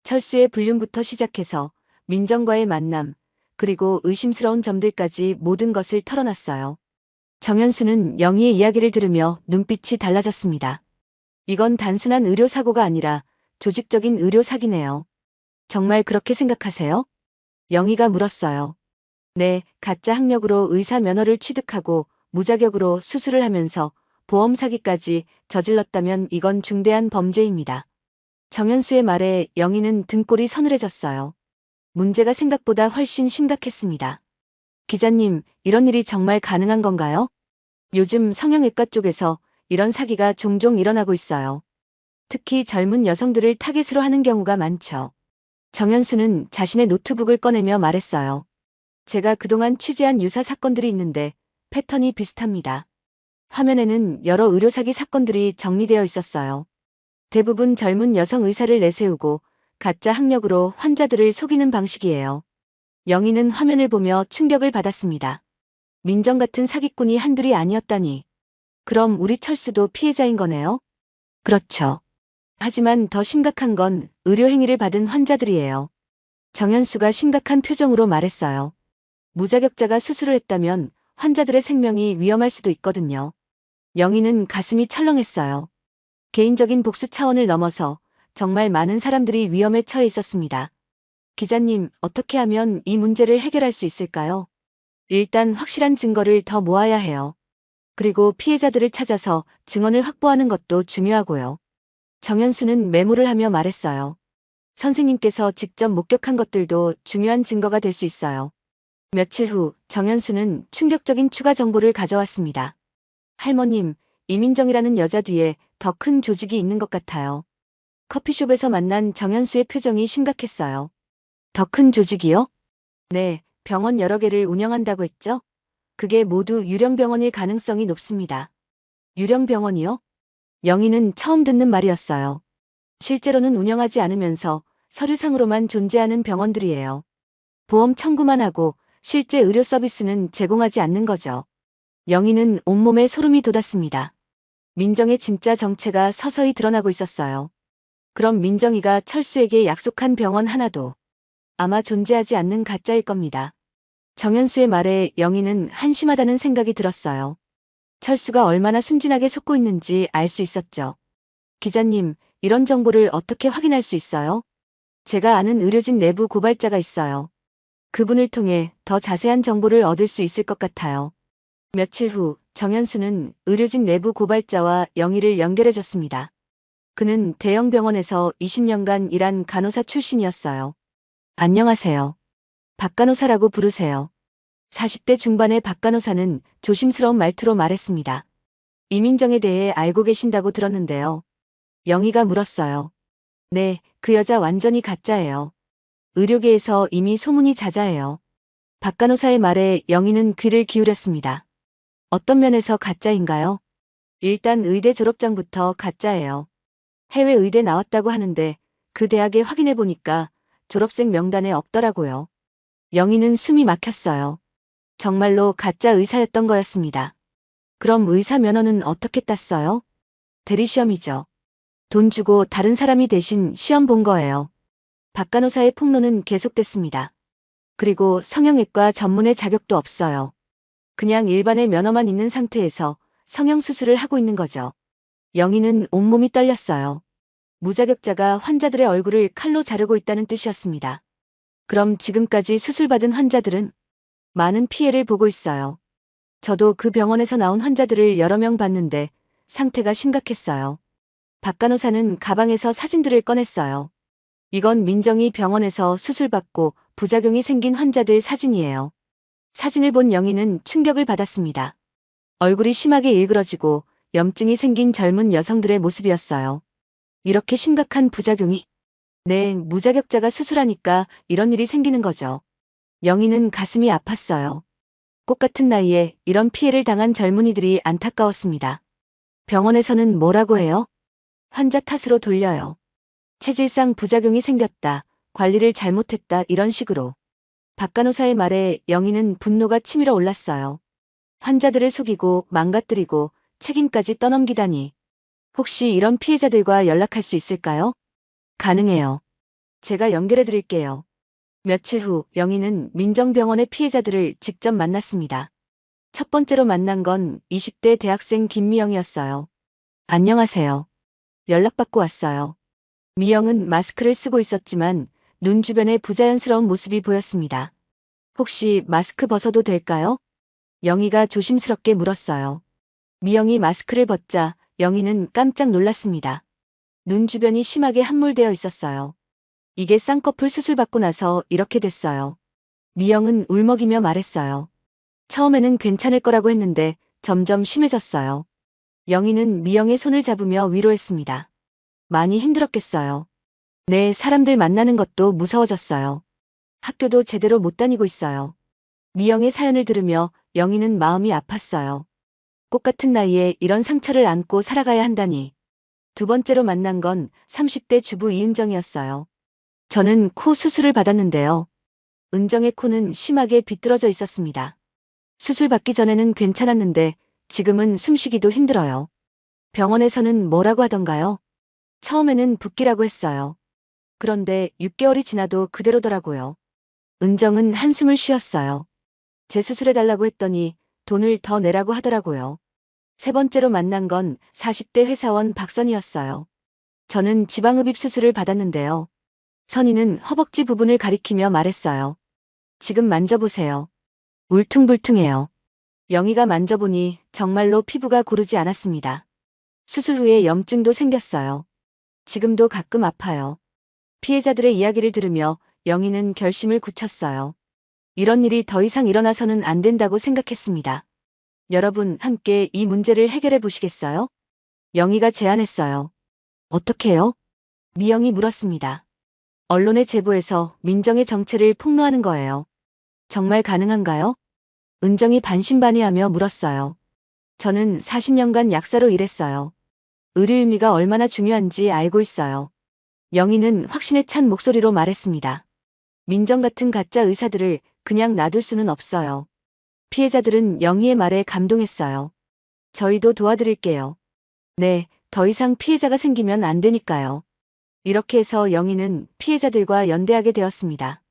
철수의 불륜부터 시작해서 민정과의 만남, 그리고 의심스러운 점들까지 모든 것을 털어놨어요. 정현수는 영희의 이야기를 들으며 눈빛이 달라졌습니다. 이건 단순한 의료사고가 아니라 조직적인 의료사기네요. 정말 그렇게 생각하세요? 영희가 물었어요. 네, 가짜 학력으로 의사 면허를 취득하고 무자격으로 수술을 하면서 보험 사기까지 저질렀다면 이건 중대한 범죄입니다. 정현수의 말에 영희는 등골이 서늘해졌어요. 문제가 생각보다 훨씬 심각했습니다. 기자님, 이런 일이 정말 가능한 건가요? 요즘 성형외과 쪽에서 이런 사기가 종종 일어나고 있어요. 특히 젊은 여성들을 타깃으로 하는 경우가 많죠. 정현수는 자신의 노트북을 꺼내며 말했어요. 제가 그동안 취재한 유사 사건들이 있는데 패턴이 비슷합니다. 화면에는 여러 의료사기 사건들이 정리되어 있었어요. 대부분 젊은 여성 의사를 내세우고 가짜 학력으로 환자들을 속이는 방식이에요. 영희는 화면을 보며 충격을 받았습니다. 민정 같은 사기꾼이 한둘이 아니었다니. 그럼 우리 철수도 피해자인 거네요? 그렇죠. 하지만 더 심각한 건 의료행위를 받은 환자들이에요. 정현수가 심각한 표정으로 말했어요. 무자격자가 수술을 했다면 환자들의 생명이 위험할 수도 있거든요. 영희는 가슴이 철렁했어요. 개인적인 복수 차원을 넘어서 정말 많은 사람들이 위험에 처해 있었습니다. 기자님, 어떻게 하면 이 문제를 해결할 수 있을까요? 일단 확실한 증거를 더 모아야 해요. 그리고 피해자들을 찾아서 증언을 확보하는 것도 중요하고요. 정현수는 메모를 하며 말했어요. 선생님께서 직접 목격한 것들도 중요한 증거가 될 수 있어요. 며칠 후 정현수는 충격적인 추가 정보를 가져왔습니다. 할머님, 이민정이라는 여자 뒤에 더 큰 조직이 있는 것 같아요. 커피숍에서 만난 정현수의 표정이 심각했어요. 더 큰 조직이요? 네, 병원 여러 개를 운영한다고 했죠? 그게 모두 유령병원일 가능성이 높습니다. 유령병원이요? 영희는 처음 듣는 말이었어요. 실제로는 운영하지 않으면서 서류상으로만 존재하는 병원들이에요. 보험 청구만 하고 실제 의료 서비스는 제공하지 않는 거죠. 영희는 온몸에 소름이 돋았습니다. 민정의 진짜 정체가 서서히 드러나고 있었어요. 그럼 민정이가 철수에게 약속한 병원 하나도 아마 존재하지 않는 가짜일 겁니다. 정현수의 말에 영희는 한심하다는 생각이 들었어요. 철수가 얼마나 순진하게 속고 있는지 알 수 있었죠. 기자님, 이런 정보를 어떻게 확인할 수 있어요? 제가 아는 의료진 내부 고발자가 있어요. 그분을 통해 더 자세한 정보를 얻을 수 있을 것 같아요. 며칠 후 정현수는 의료진 내부 고발자와 영희를 연결해줬습니다. 그는 대형 병원에서 20년간 일한 간호사 출신이었어요. 안녕하세요. 박 간호사라고 부르세요. 40대 중반의 박 간호사는 조심스러운 말투로 말했습니다. 이민정에 대해 알고 계신다고 들었는데요. 영희가 물었어요. 네, 그 여자 완전히 가짜예요. 의료계에서 이미 소문이 자자해요. 박 간호사의 말에 영희는 귀를 기울였습니다. 어떤 면에서 가짜인가요? 일단 의대 졸업장부터 가짜예요. 해외 의대 나왔다고 하는데 그 대학에 확인해 보니까 졸업생 명단에 없더라고요. 영희는 숨이 막혔어요. 정말로 가짜 의사였던 거였습니다. 그럼 의사 면허는 어떻게 땄어요? 대리시험이죠. 돈 주고 다른 사람이 대신 시험 본 거예요. 박 간호사의 폭로는 계속됐습니다. 그리고 성형외과 전문의 자격도 없어요. 그냥 일반의 면허만 있는 상태에서 성형수술을 하고 있는 거죠. 영희는 온몸이 떨렸어요. 무자격자가 환자들의 얼굴을 칼로 자르고 있다는 뜻이었습니다. 그럼 지금까지 수술받은 환자들은 많은 피해를 보고 있어요. 저도 그 병원에서 나온 환자들을 여러 명 봤는데 상태가 심각했어요. 박 간호사는 가방에서 사진들을 꺼냈어요. 이건 민정이 병원에서 수술받고 부작용이 생긴 환자들 사진이에요. 사진을 본 영희는 충격을 받았습니다. 얼굴이 심하게 일그러지고 염증이 생긴 젊은 여성들의 모습이었어요. 이렇게 심각한 부작용이? 네, 무자격자가 수술하니까 이런 일이 생기는 거죠. 영희는 가슴이 아팠어요. 꽃 같은 나이에 이런 피해를 당한 젊은이들이 안타까웠습니다. 병원에서는 뭐라고 해요? 환자 탓으로 돌려요. 체질상 부작용이 생겼다, 관리를 잘못했다 이런 식으로. 박 간호사의 말에 영희는 분노가 치밀어 올랐어요. 환자들을 속이고 망가뜨리고 책임까지 떠넘기다니. 혹시 이런 피해자들과 연락할 수 있을까요? 가능해요. 제가 연결해 드릴게요. 며칠 후 영희는 민정병원의 피해자들을 직접 만났습니다. 첫 번째로 만난 건 20대 대학생 김미영이었어요. 안녕하세요. 연락받고 왔어요. 미영은 마스크를 쓰고 있었지만 눈 주변에 부자연스러운 모습이 보였습니다. 혹시 마스크 벗어도 될까요? 영희가 조심스럽게 물었어요. 미영이 마스크를 벗자 영희는 깜짝 놀랐습니다. 눈 주변이 심하게 함몰되어 있었어요. 이게 쌍꺼풀 수술받고 나서 이렇게 됐어요. 미영은 울먹이며 말했어요. 처음에는 괜찮을 거라고 했는데 점점 심해졌어요. 영희는 미영의 손을 잡으며 위로했습니다. 많이 힘들었겠어요. 네, 사람들 만나는 것도 무서워졌어요. 학교도 제대로 못 다니고 있어요. 미영의 사연을 들으며 영희는 마음이 아팠어요. 꽃 같은 나이에 이런 상처를 안고 살아가야 한다니. 두 번째로 만난 건 30대 주부 이은정이었어요. 저는 코 수술을 받았는데요. 은정의 코는 심하게 비뚤어져 있었습니다. 수술 받기 전에는 괜찮았는데 지금은 숨쉬기도 힘들어요. 병원에서는 뭐라고 하던가요? 처음에는 붓기라고 했어요. 그런데 6개월이 지나도 그대로더라고요. 은정은 한숨을 쉬었어요. 재수술해달라고 했더니 돈을 더 내라고 하더라고요. 세 번째로 만난 건 40대 회사원 박선이었어요. 저는 지방흡입 수술을 받았는데요. 선이는 허벅지 부분을 가리키며 말했어요. 지금 만져보세요. 울퉁불퉁해요. 영희가 만져보니 정말로 피부가 고르지 않았습니다. 수술 후에 염증도 생겼어요. 지금도 가끔 아파요. 피해자들의 이야기를 들으며 영희는 결심을 굳혔어요. 이런 일이 더 이상 일어나서는 안 된다고 생각했습니다. 여러분 함께 이 문제를 해결해 보시겠어요? 영희가 제안했어요. 어떻게요? 미영이 물었습니다. 언론에 제보해서 민정의 정체를 폭로하는 거예요. 정말 가능한가요? 은정이 반신반의하며 물었어요. 저는 40년간 약사로 일했어요. 의료윤리가 얼마나 중요한지 알고 있어요. 영희는 확신에 찬 목소리로 말했습니다. 민정 같은 가짜 의사들을 그냥 놔둘 수는 없어요. 피해자들은 영희의 말에 감동했어요. 저희도 도와드릴게요. 네, 더 이상 피해자가 생기면 안 되니까요. 이렇게 해서 영희는 피해자들과 연대하게 되었습니다.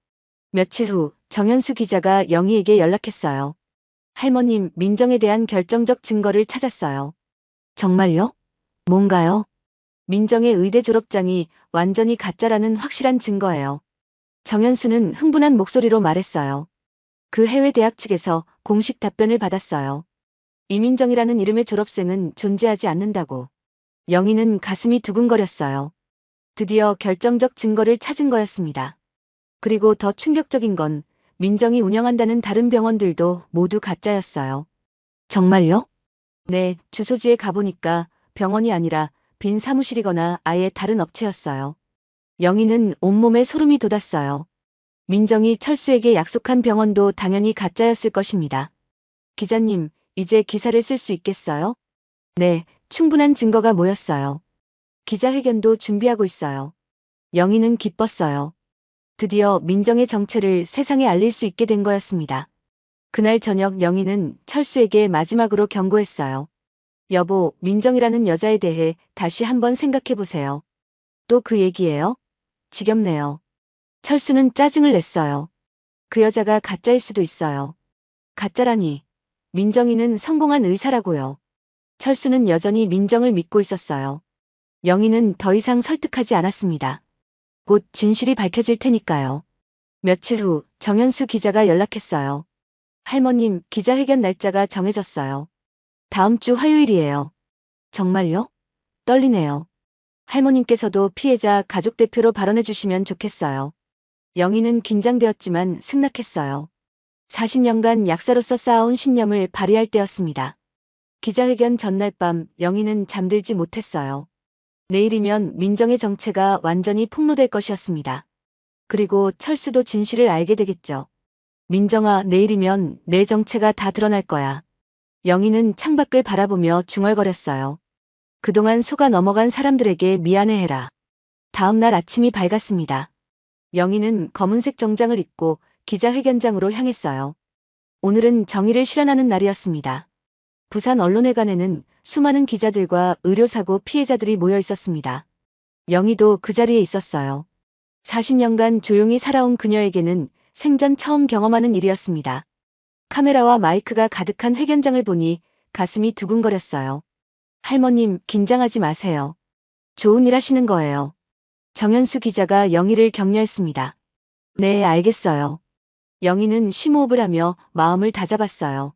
며칠 후 정현수 기자가 영희에게 연락했어요. 할머님, 민정에 대한 결정적 증거를 찾았어요. 정말요? 뭔가요? 민정의 의대 졸업장이 완전히 가짜라는 확실한 증거예요. 정현수는 흥분한 목소리로 말했어요. 그 해외 대학 측에서 공식 답변을 받았어요. 이민정이라는 이름의 졸업생은 존재하지 않는다고. 영희는 가슴이 두근거렸어요. 드디어 결정적 증거를 찾은 거였습니다. 그리고 더 충격적인 건 민정이 운영한다는 다른 병원들도 모두 가짜였어요. 정말요? 네, 주소지에 가보니까 병원이 아니라 빈 사무실이거나 아예 다른 업체였어요. 영희는 온몸에 소름이 돋았어요. 민정이 철수에게 약속한 병원도 당연히 가짜였을 것입니다. 기자님, 이제 기사를 쓸 수 있겠어요? 네, 충분한 증거가 모였어요. 기자회견도 준비하고 있어요. 영희는 기뻤어요. 드디어 민정의 정체를 세상에 알릴 수 있게 된 거였습니다. 그날 저녁 영희는 철수에게 마지막으로 경고했어요. 여보, 민정이라는 여자에 대해 다시 한번 생각해보세요. 또 그 얘기예요? 지겹네요. 철수는 짜증을 냈어요. 그 여자가 가짜일 수도 있어요. 가짜라니. 민정이는 성공한 의사라고요. 철수는 여전히 민정을 믿고 있었어요. 영희는 더 이상 설득하지 않았습니다. 곧 진실이 밝혀질 테니까요. 며칠 후 정현수 기자가 연락했어요. 할머님, 기자회견 날짜가 정해졌어요. 다음 주 화요일이에요. 정말요? 떨리네요. 할머님께서도 피해자 가족 대표로 발언해 주시면 좋겠어요. 영희는 긴장되었지만 승낙했어요. 40년간 약사로서 쌓아온 신념을 발휘할 때였습니다. 기자회견 전날 밤 영희는 잠들지 못했어요. 내일이면 민정의 정체가 완전히 폭로될 것이었습니다. 그리고 철수도 진실을 알게 되겠죠. 민정아, 내일이면 내 정체가 다 드러날 거야. 영희는 창밖을 바라보며 중얼거렸어요. 그동안 속아 넘어간 사람들에게 미안해해라. 다음 날 아침이 밝았습니다. 영희는 검은색 정장을 입고 기자회견장으로 향했어요. 오늘은 정의를 실현하는 날이었습니다. 부산 언론회관에는 수많은 기자들과 의료사고 피해자들이 모여 있었습니다. 영희도 그 자리에 있었어요. 40년간 조용히 살아온 그녀에게는 생전 처음 경험하는 일이었습니다. 카메라와 마이크가 가득한 회견장을 보니 가슴이 두근거렸어요. 할머님, 긴장하지 마세요. 좋은 일 하시는 거예요. 정현수 기자가 영희를 격려했습니다. 네, 알겠어요. 영희는 심호흡을 하며 마음을 다잡았어요.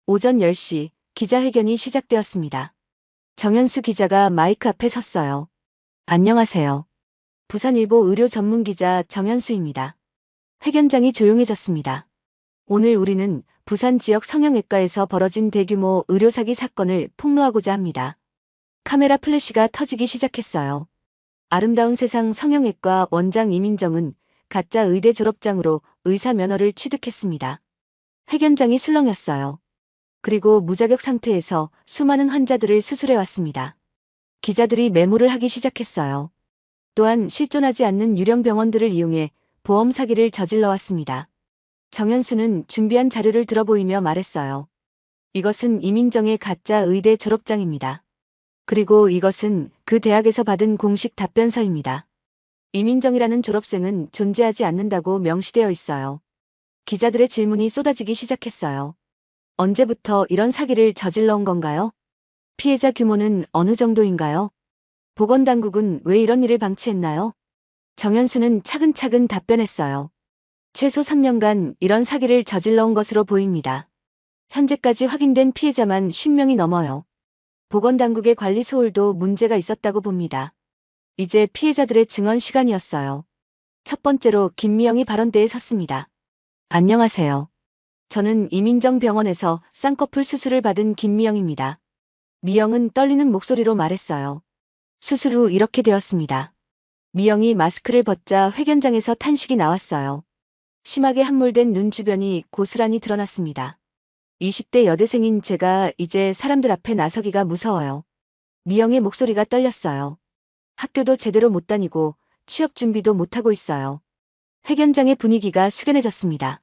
오전 10시 기자회견이 시작되었습니다. 정현수 기자가 마이크 앞에 섰어요. 안녕하세요. 부산일보 의료 전문 기자 정현수입니다. 회견장이 조용해졌습니다. 오늘 우리는 부산 지역 성형외과에서 벌어진 대규모 의료사기 사건을 폭로하고자 합니다. 카메라 플래시가 터지기 시작했어요. 아름다운 세상 성형외과 원장 이민정은 가짜 의대 졸업장으로 의사 면허를 취득했습니다. 회견장이 술렁였어요. 그리고 무자격 상태에서 수많은 환자들을 수술해왔습니다. 기자들이 메모를 하기 시작했어요. 또한 실존하지 않는 유령 병원들을 이용해 보험 사기를 저질러왔습니다. 정현수는 준비한 자료를 들어보이며 말했어요. 이것은 이민정의 가짜 의대 졸업장입니다. 그리고 이것은 그 대학에서 받은 공식 답변서입니다. 이민정이라는 졸업생은 존재하지 않는다고 명시되어 있어요. 기자들의 질문이 쏟아지기 시작했어요. 언제부터 이런 사기를 저질러 온 건가요? 피해자 규모는 어느 정도인가요? 보건당국은 왜 이런 일을 방치했나요? 정현수는 차근차근 답변했어요. 최소 3년간 이런 사기를 저질러 온 것으로 보입니다. 현재까지 확인된 피해자만 50명이 넘어요. 보건당국의 관리 소홀도 문제가 있었다고 봅니다. 이제 피해자들의 증언 시간이었어요. 첫 번째로 김미영이 발언대에 섰습니다. 안녕하세요. 저는 이민정 병원에서 쌍꺼풀 수술을 받은 김미영입니다. 미영은 떨리는 목소리로 말했어요. 수술 후 이렇게 되었습니다. 미영이 마스크를 벗자 회견장에서 탄식이 나왔어요. 심하게 함몰된 눈 주변이 고스란히 드러났습니다. 20대 여대생인 제가 이제 사람들 앞에 나서기가 무서워요. 미영의 목소리가 떨렸어요. 학교도 제대로 못 다니고 취업 준비도 못하고 있어요. 회견장의 분위기가 숙연해졌습니다.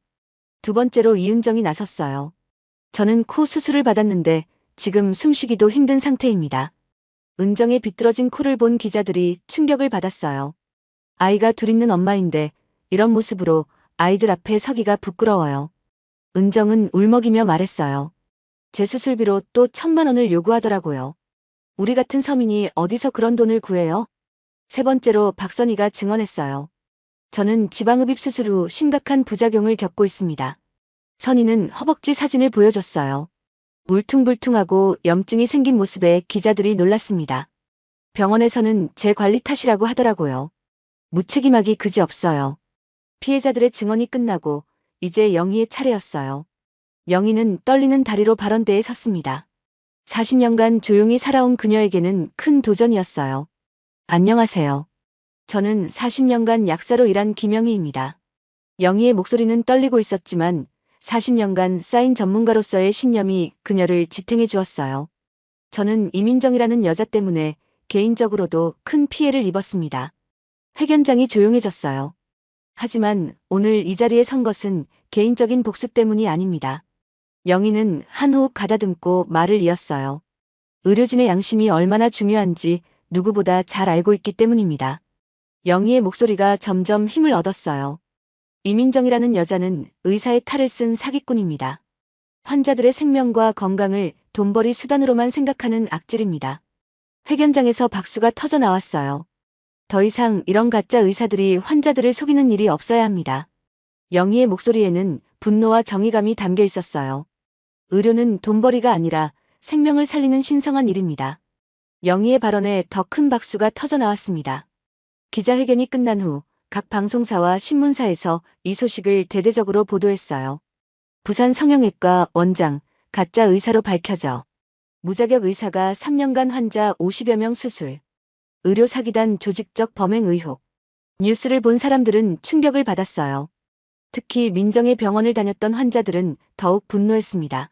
두 번째로 이은정이 나섰어요. 저는 코 수술을 받았는데 지금 숨쉬기도 힘든 상태입니다. 은정의 비뚤어진 코를 본 기자들이 충격을 받았어요. 아이가 둘 있는 엄마인데 이런 모습으로 아이들 앞에 서기가 부끄러워요. 은정은 울먹이며 말했어요. 제 수술비로 또 1,000만 원을 요구하더라고요. 우리 같은 서민이 어디서 그런 돈을 구해요? 세 번째로 박선희가 증언했어요. 저는 지방흡입 수술 후 심각한 부작용을 겪고 있습니다. 선희는 허벅지 사진을 보여줬어요. 울퉁불퉁하고 염증이 생긴 모습에 기자들이 놀랐습니다. 병원에서는 제 관리 탓이라고 하더라고요. 무책임하기 그지없어요. 피해자들의 증언이 끝나고 이제 영희의 차례였어요. 영희는 떨리는 다리로 발언대에 섰습니다. 40년간 조용히 살아온 그녀에게는 큰 도전이었어요. 안녕하세요. 저는 40년간 약사로 일한 김영희입니다. 영희의 목소리는 떨리고 있었지만 40년간 쌓인 전문가로서의 신념이 그녀를 지탱해 주었어요. 저는 이민정이라는 여자 때문에 개인적으로도 큰 피해를 입었습니다. 회견장이 조용해졌어요. 하지만 오늘 이 자리에 선 것은 개인적인 복수 때문이 아닙니다. 영희는 한 호흡 가다듬고 말을 이었어요. 의료진의 양심이 얼마나 중요한지 누구보다 잘 알고 있기 때문입니다. 영희의 목소리가 점점 힘을 얻었어요. 이민정이라는 여자는 의사의 탈을 쓴 사기꾼입니다. 환자들의 생명과 건강을 돈벌이 수단으로만 생각하는 악질입니다. 회견장에서 박수가 터져 나왔어요. 더 이상 이런 가짜 의사들이 환자들을 속이는 일이 없어야 합니다. 영희의 목소리에는 분노와 정의감이 담겨 있었어요. 의료는 돈벌이가 아니라 생명을 살리는 신성한 일입니다. 영희의 발언에 더 큰 박수가 터져 나왔습니다. 기자회견이 끝난 후 각 방송사와 신문사에서 이 소식을 대대적으로 보도했어요. 부산 성형외과 원장, 가짜 의사로 밝혀져. 무자격 의사가 3년간 환자 50여 명 수술. 의료 사기단 조직적 범행 의혹. 뉴스를 본 사람들은 충격을 받았어요. 특히 민정의 병원을 다녔던 환자들은 더욱 분노했습니다.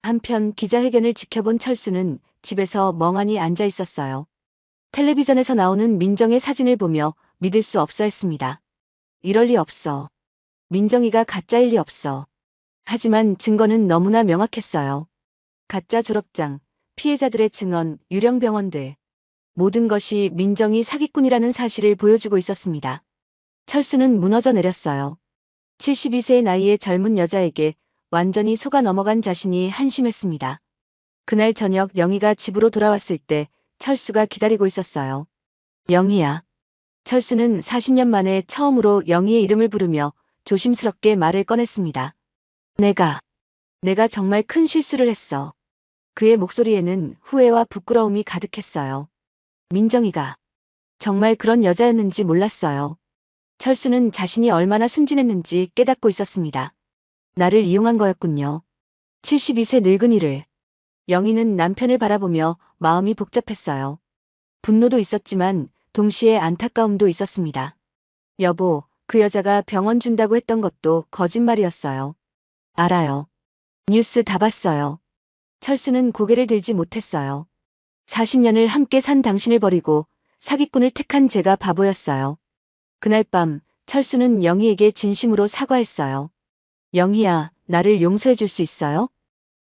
한편 기자회견을 지켜본 철수는 집에서 멍하니 앉아 있었어요. 텔레비전에서 나오는 민정의 사진을 보며 믿을 수 없어 했습니다. 이럴 리 없어. 민정이가 가짜일 리 없어. 하지만 증거는 너무나 명확했어요. 가짜 졸업장, 피해자들의 증언, 유령 병원들. 모든 것이 민정이 사기꾼이라는 사실을 보여주고 있었습니다. 철수는 무너져 내렸어요. 72세의 나이의 젊은 여자에게 완전히 속아 넘어간 자신이 한심했습니다. 그날 저녁 영희가 집으로 돌아왔을 때 철수가 기다리고 있었어요. 영희야. 철수는 40년 만에 처음으로 영희의 이름을 부르며 조심스럽게 말을 꺼냈습니다. 내가 정말 큰 실수를 했어. 그의 목소리에는 후회와 부끄러움이 가득했어요. 민정이가 정말 그런 여자였는지 몰랐어요. 철수는 자신이 얼마나 순진했는지 깨닫고 있었습니다. 나를 이용한 거였군요. 72세 늙은이를. 영희는 남편을 바라보며 마음이 복잡했어요. 분노도 있었지만 동시에 안타까움도 있었습니다. 여보, 그 여자가 병원 준다고 했던 것도 거짓말이었어요. 알아요. 뉴스 다 봤어요. 철수는 고개를 들지 못했어요. 40년을 함께 산 당신을 버리고 사기꾼을 택한 제가 바보였어요. 그날 밤 철수는 영희에게 진심으로 사과했어요. 영희야, 나를 용서해 줄 수 있어요?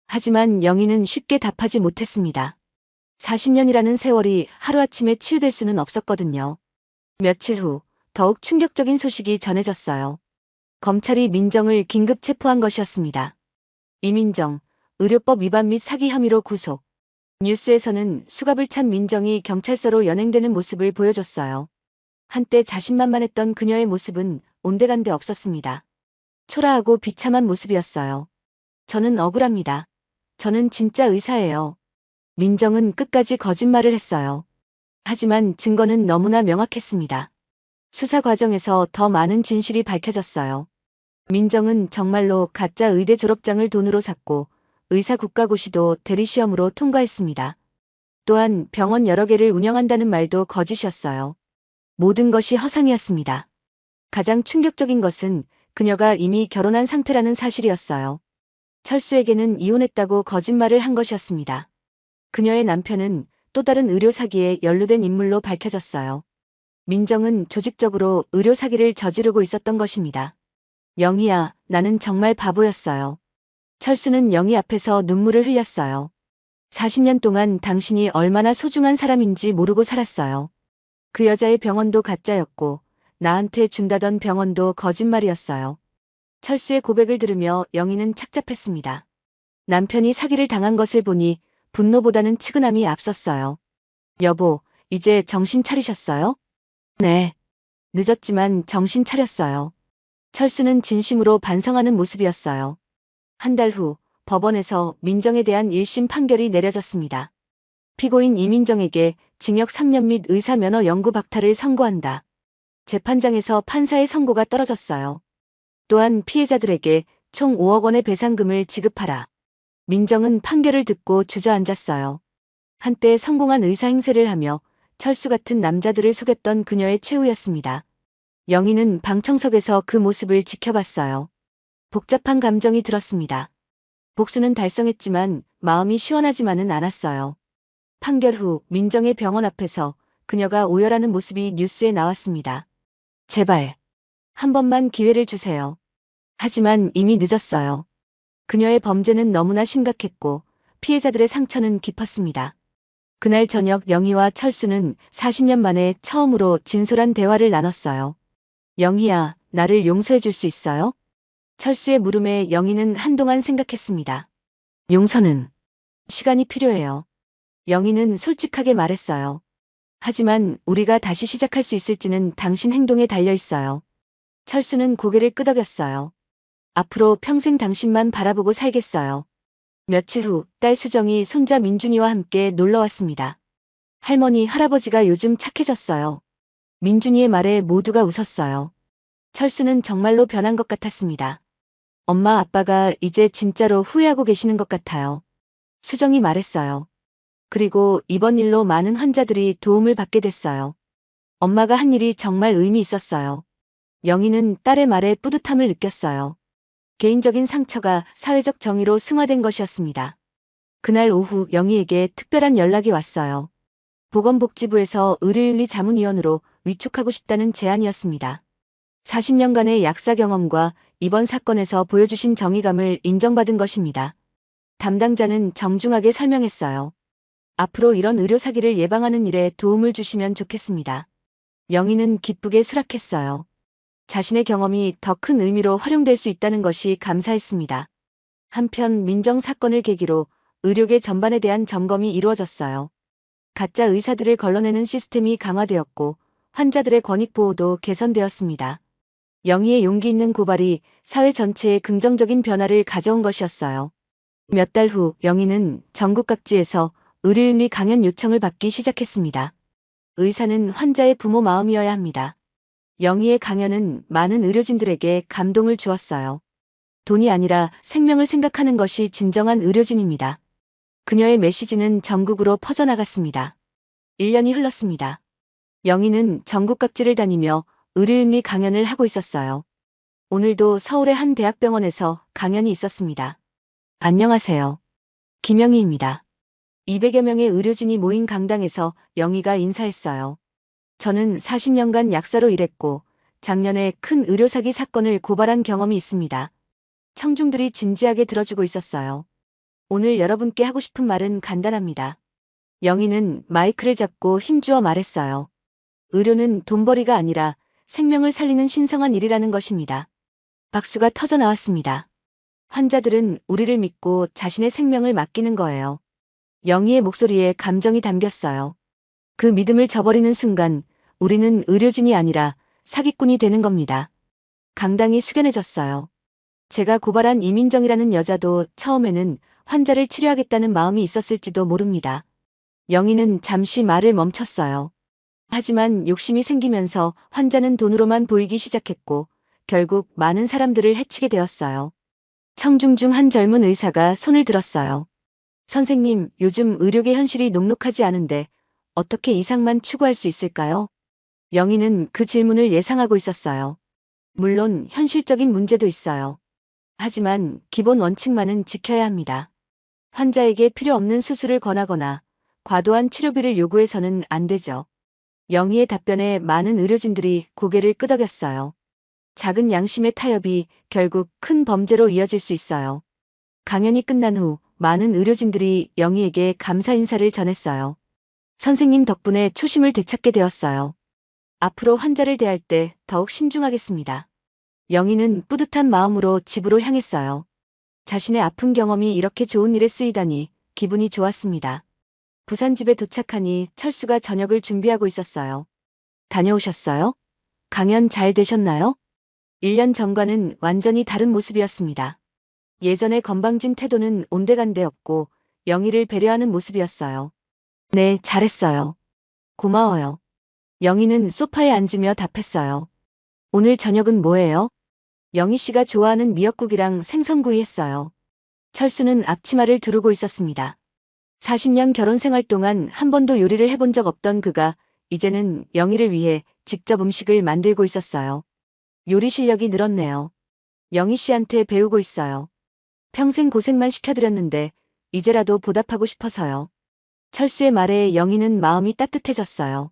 하지만 영희는 쉽게 답하지 못했습니다. 40년이라는 세월이 하루아침에 치유될 수는 없었거든요. 며칠 후 더욱 충격적인 소식이 전해졌어요. 검찰이 민정을 긴급 체포한 것이었습니다. 이민정, 의료법 위반 및 사기 혐의로 구속. 뉴스에서는 수갑을 찬 민정이 경찰서로 연행되는 모습을 보여줬어요. 한때 자신만만했던 그녀의 모습은 온데간데 없었습니다. 초라하고 비참한 모습이었어요. 저는 억울합니다. 저는 진짜 의사예요. 민정은 끝까지 거짓말을 했어요. 하지만 증거는 너무나 명확했습니다. 수사 과정에서 더 많은 진실이 밝혀졌어요. 민정은 정말로 가짜 의대 졸업장을 돈으로 샀고 의사 국가고시도 대리시험으로 통과했습니다. 또한 병원 여러 개를 운영한다는 말도 거짓이었어요. 모든 것이 허상이었습니다. 가장 충격적인 것은 그녀가 이미 결혼한 상태라는 사실이었어요. 철수에게는 이혼했다고 거짓말을 한 것이었습니다. 그녀의 남편은 또 다른 의료 사기에 연루된 인물로 밝혀졌어요. 민정은 조직적으로 의료 사기를 저지르고 있었던 것입니다. 영희야, 나는 정말 바보였어요. 철수는 영희 앞에서 눈물을 흘렸어요. 40년 동안 당신이 얼마나 소중한 사람인지 모르고 살았어요. 그 여자의 병원도 가짜였고 나한테 준다던 병원도 거짓말이었어요. 철수의 고백을 들으며 영희는 착잡했습니다. 남편이 사기를 당한 것을 보니 분노보다는 측은함이 앞섰어요. 여보, 이제 정신 차리셨어요? 네. 늦었지만 정신 차렸어요. 철수는 진심으로 반성하는 모습이었어요. 한 달 후 법원에서 민정에 대한 1심 판결이 내려졌습니다. 피고인 이민정에게 징역 3년 및 의사 면허 영구 박탈을 선고한다. 재판장에서 판사의 선고가 떨어졌어요. 또한 피해자들에게 총 5억 원의 배상금을 지급하라. 민정은 판결을 듣고 주저앉았어요. 한때 성공한 의사 행세를 하며 철수 같은 남자들을 속였던 그녀의 최후였습니다. 영희는 방청석에서 그 모습을 지켜봤어요. 복잡한 감정이 들었습니다. 복수는 달성했지만 마음이 시원하지만은 않았어요. 판결 후 민정의 병원 앞에서 그녀가 오열하는 모습이 뉴스에 나왔습니다. 제발, 한 번만 기회를 주세요. 하지만 이미 늦었어요. 그녀의 범죄는 너무나 심각했고 피해자들의 상처는 깊었습니다. 그날 저녁 영희와 철수는 40년 만에 처음으로 진솔한 대화를 나눴어요. 영희야, 나를 용서해 줄 수 있어요? 철수의 물음에 영희는 한동안 생각했습니다. 용서는 시간이 필요해요. 영희는 솔직하게 말했어요. 하지만 우리가 다시 시작할 수 있을지는 당신 행동에 달려 있어요. 철수는 고개를 끄덕였어요. 앞으로 평생 당신만 바라보고 살겠어요. 며칠 후 딸 수정이 손자 민준이와 함께 놀러 왔습니다. 할머니, 할아버지가 요즘 착해졌어요. 민준이의 말에 모두가 웃었어요. 철수는 정말로 변한 것 같았습니다. 엄마, 아빠가 이제 진짜로 후회하고 계시는 것 같아요. 수정이 말했어요. 그리고 이번 일로 많은 환자들이 도움을 받게 됐어요. 엄마가 한 일이 정말 의미 있었어요. 영희는 딸의 말에 뿌듯함을 느꼈어요. 개인적인 상처가 사회적 정의로 승화된 것이었습니다. 그날 오후 영희에게 특별한 연락이 왔어요. 보건복지부에서 의료윤리 자문위원으로 위촉하고 싶다는 제안이었습니다. 40년간의 약사 경험과 이번 사건에서 보여주신 정의감을 인정받은 것입니다. 담당자는 정중하게 설명했어요. 앞으로 이런 의료 사기를 예방하는 일에 도움을 주시면 좋겠습니다. 영희는 기쁘게 수락했어요. 자신의 경험이 더 큰 의미로 활용될 수 있다는 것이 감사했습니다. 한편 민정 사건을 계기로 의료계 전반에 대한 점검이 이루어졌어요. 가짜 의사들을 걸러내는 시스템이 강화되었고 환자들의 권익 보호도 개선되었습니다. 영희의 용기 있는 고발이 사회 전체에 긍정적인 변화를 가져온 것이었어요. 몇 달 후 영희는 전국 각지에서 의료윤리 강연 요청을 받기 시작했습니다. 의사는 환자의 부모 마음이어야 합니다. 영희의 강연은 많은 의료진들에게 감동을 주었어요. 돈이 아니라 생명을 생각하는 것이 진정한 의료진입니다. 그녀의 메시지는 전국으로 퍼져나갔습니다. 1년이 흘렀습니다. 영희는 전국 각지를 다니며 의료윤리 강연을 하고 있었어요. 오늘도 서울의 한 대학병원에서 강연이 있었습니다. 안녕하세요. 김영희입니다. 200여 명의 의료진이 모인 강당에서 영희가 인사했어요. 저는 40년간 약사로 일했고 작년에 큰 의료사기 사건을 고발한 경험이 있습니다. 청중들이 진지하게 들어주고 있었어요. 오늘 여러분께 하고 싶은 말은 간단합니다. 영희는 마이크를 잡고 힘주어 말했어요. 의료는 돈벌이가 아니라 생명을 살리는 신성한 일이라는 것입니다. 박수가 터져 나왔습니다. 환자들은 우리를 믿고 자신의 생명을 맡기는 거예요. 영희의 목소리에 감정이 담겼어요. 그 믿음을 저버리는 순간 우리는 의료진이 아니라 사기꾼이 되는 겁니다. 강당이 숙연해졌어요. 제가 고발한 이민정이라는 여자도 처음에는 환자를 치료하겠다는 마음이 있었을지도 모릅니다. 영희는 잠시 말을 멈췄어요. 하지만 욕심이 생기면서 환자는 돈으로만 보이기 시작했고 결국 많은 사람들을 해치게 되었어요. 청중 중 한 젊은 의사가 손을 들었어요. 선생님, 요즘 의료계 현실이 녹록하지 않은데 어떻게 이상만 추구할 수 있을까요? 영희는 그 질문을 예상하고 있었어요. 물론 현실적인 문제도 있어요. 하지만 기본 원칙만은 지켜야 합니다. 환자에게 필요 없는 수술을 권하거나 과도한 치료비를 요구해서는 안 되죠. 영희의 답변에 많은 의료진들이 고개를 끄덕였어요. 작은 양심의 타협이 결국 큰 범죄로 이어질 수 있어요. 강연이 끝난 후 많은 의료진들이 영희에게 감사 인사를 전했어요. 선생님 덕분에 초심을 되찾게 되었어요. 앞으로 환자를 대할 때 더욱 신중하겠습니다. 영희는 뿌듯한 마음으로 집으로 향했어요. 자신의 아픈 경험이 이렇게 좋은 일에 쓰이다니 기분이 좋았습니다. 부산 집에 도착하니 철수가 저녁을 준비하고 있었어요. 다녀오셨어요? 강연 잘 되셨나요? 1년 전과는 완전히 다른 모습이었습니다. 예전의 건방진 태도는 온데간데 없고 영희를 배려하는 모습이었어요. 네, 잘했어요. 고마워요. 영희는 소파에 앉으며 답했어요. 오늘 저녁은 뭐예요? 영희 씨가 좋아하는 미역국이랑 생선구이 했어요. 철수는 앞치마를 두르고 있었습니다. 40년 결혼 생활 동안 한 번도 요리를 해본 적 없던 그가 이제는 영희를 위해 직접 음식을 만들고 있었어요. 요리 실력이 늘었네요. 영희 씨한테 배우고 있어요. 평생 고생만 시켜드렸는데 이제라도 보답하고 싶어서요. 철수의 말에 영희는 마음이 따뜻해졌어요.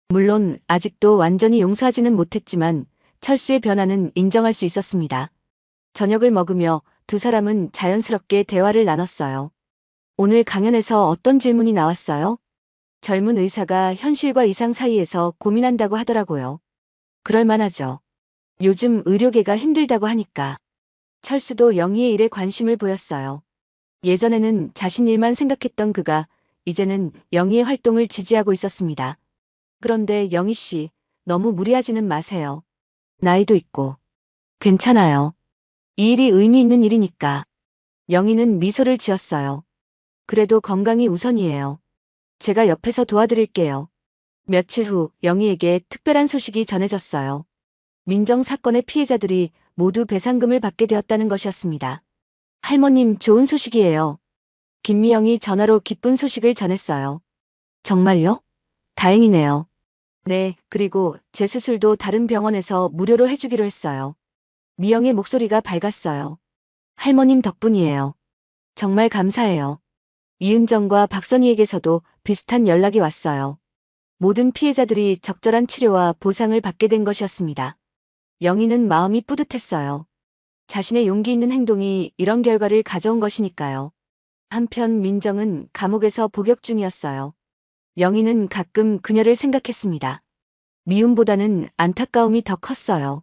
물론 아직도 완전히 용서하지는 못했지만 철수의 변화는 인정할 수 있었습니다. 저녁을 먹으며 두 사람은 자연스럽게 대화를 나눴어요. 오늘 강연에서 어떤 질문이 나왔어요? 젊은 의사가 현실과 이상 사이에서 고민한다고 하더라고요. 그럴 만하죠. 요즘 의료계가 힘들다고 하니까. 철수도 영희의 일에 관심을 보였어요. 예전에는 자신 일만 생각했던 그가 이제는 영희의 활동을 지지하고 있었습니다. 그런데 영희 씨, 너무 무리하지는 마세요. 나이도 있고. 괜찮아요. 이 일이 의미 있는 일이니까. 영희는 미소를 지었어요. 그래도 건강이 우선이에요. 제가 옆에서 도와드릴게요. 며칠 후 영희에게 특별한 소식이 전해졌어요. 민정 사건의 피해자들이 모두 배상금을 받게 되었다는 것이었습니다. 할머님, 좋은 소식이에요. 김미영이 전화로 기쁜 소식을 전했어요. 정말요? 다행이네요. 네, 그리고 제 수술도 다른 병원에서 무료로 해주기로 했어요. 미영의 목소리가 밝았어요. 할머님 덕분이에요. 정말 감사해요. 이은정과 박선희에게서도 비슷한 연락이 왔어요. 모든 피해자들이 적절한 치료와 보상을 받게 된 것이었습니다. 영희는 마음이 뿌듯했어요. 자신의 용기 있는 행동이 이런 결과를 가져온 것이니까요. 한편 민정은 감옥에서 복역 중이었어요. 영희는 가끔 그녀를 생각했습니다. 미움보다는 안타까움이 더 컸어요.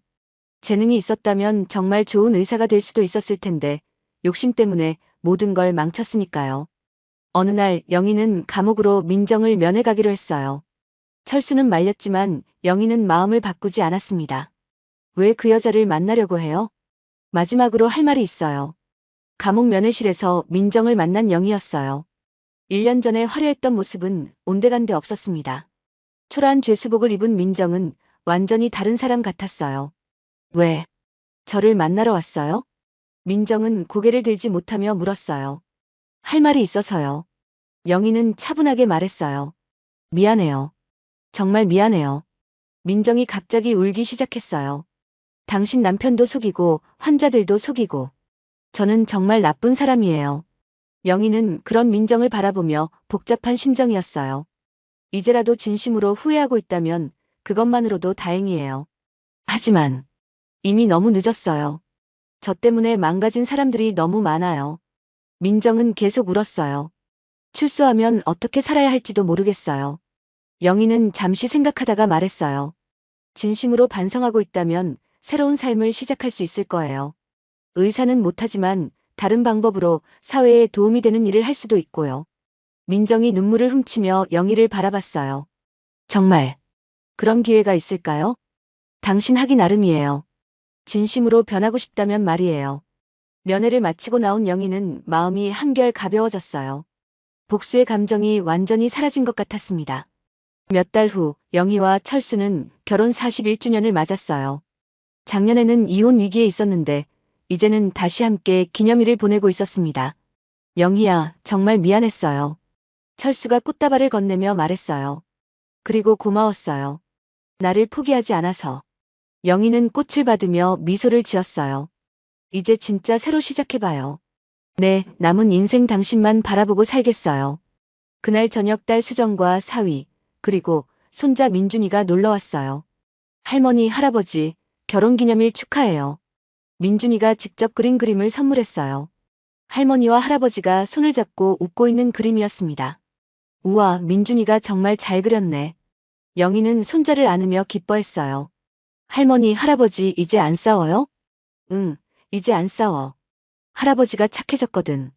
재능이 있었다면 정말 좋은 의사가 될 수도 있었을 텐데 욕심 때문에 모든 걸 망쳤으니까요. 어느 날 영희는 감옥으로 민정을 면회 가기로 했어요. 철수는 말렸지만 영희는 마음을 바꾸지 않았습니다. 왜 그 여자를 만나려고 해요? 마지막으로 할 말이 있어요. 감옥 면회실에서 민정을 만난 영희였어요. 1년 전에 화려했던 모습은 온데간데 없었습니다. 초라한 죄수복을 입은 민정은 완전히 다른 사람 같았어요. 왜? 저를 만나러 왔어요? 민정은 고개를 들지 못하며 물었어요. 할 말이 있어서요. 영희는 차분하게 말했어요. 미안해요. 정말 미안해요. 민정이 갑자기 울기 시작했어요. 당신 남편도 속이고 환자들도 속이고 저는 정말 나쁜 사람이에요. 영희는 그런 민정을 바라보며 복잡한 심정이었어요. 이제라도 진심으로 후회하고 있다면 그것만으로도 다행이에요. 하지만 이미 너무 늦었어요. 저 때문에 망가진 사람들이 너무 많아요. 민정은 계속 울었어요. 출소하면 어떻게 살아야 할지도 모르겠어요. 영희는 잠시 생각하다가 말했어요. 진심으로 반성하고 있다면 새로운 삶을 시작할 수 있을 거예요. 의사는 못하지만 다른 방법으로 사회에 도움이 되는 일을 할 수도 있고요. 민정이 눈물을 훔치며 영희를 바라봤어요. 정말 그런 기회가 있을까요? 당신 하기 나름이에요. 진심으로 변하고 싶다면 말이에요. 면회를 마치고 나온 영희는 마음이 한결 가벼워졌어요. 복수의 감정이 완전히 사라진 것 같았습니다. 몇 달 후 영희와 철수는 결혼 41주년을 맞았어요. 작년에는 이혼 위기에 있었는데 이제는 다시 함께 기념일을 보내고 있었습니다. 영희야, 정말 미안했어요. 철수가 꽃다발을 건네며 말했어요. 그리고 고마웠어요. 나를 포기하지 않아서. 영희는 꽃을 받으며 미소를 지었어요. 이제 진짜 새로 시작해봐요. 네, 남은 인생 당신만 바라보고 살겠어요. 그날 저녁 딸 수정과 사위, 그리고 손자 민준이가 놀러왔어요. 할머니, 할아버지, 결혼기념일 축하해요. 민준이가 직접 그린 그림을 선물했어요. 할머니와 할아버지가 손을 잡고 웃고 있는 그림이었습니다. 우와, 민준이가 정말 잘 그렸네. 영희는 손자를 안으며 기뻐했어요. 할머니, 할아버지 이제 안 싸워요? 응, 이제 안 싸워. 할아버지가 착해졌거든.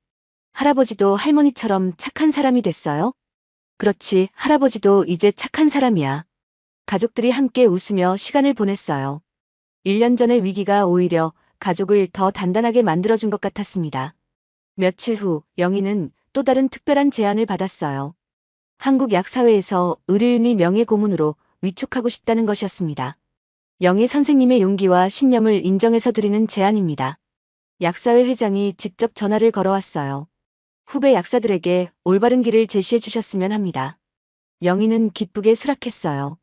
할아버지도 할머니처럼 착한 사람이 됐어요? 그렇지, 할아버지도 이제 착한 사람이야. 가족들이 함께 웃으며 시간을 보냈어요. 1년 전의 위기가 오히려 가족을 더 단단하게 만들어준 것 같았습니다. 며칠 후 영희는 또 다른 특별한 제안을 받았어요. 한국약사회에서 의료윤리 명예고문으로 위촉하고 싶다는 것이었습니다. 영희 선생님의 용기와 신념을 인정해서 드리는 제안입니다. 약사회 회장이 직접 전화를 걸어왔어요. 후배 약사들에게 올바른 길을 제시해 주셨으면 합니다. 영희는 기쁘게 수락했어요.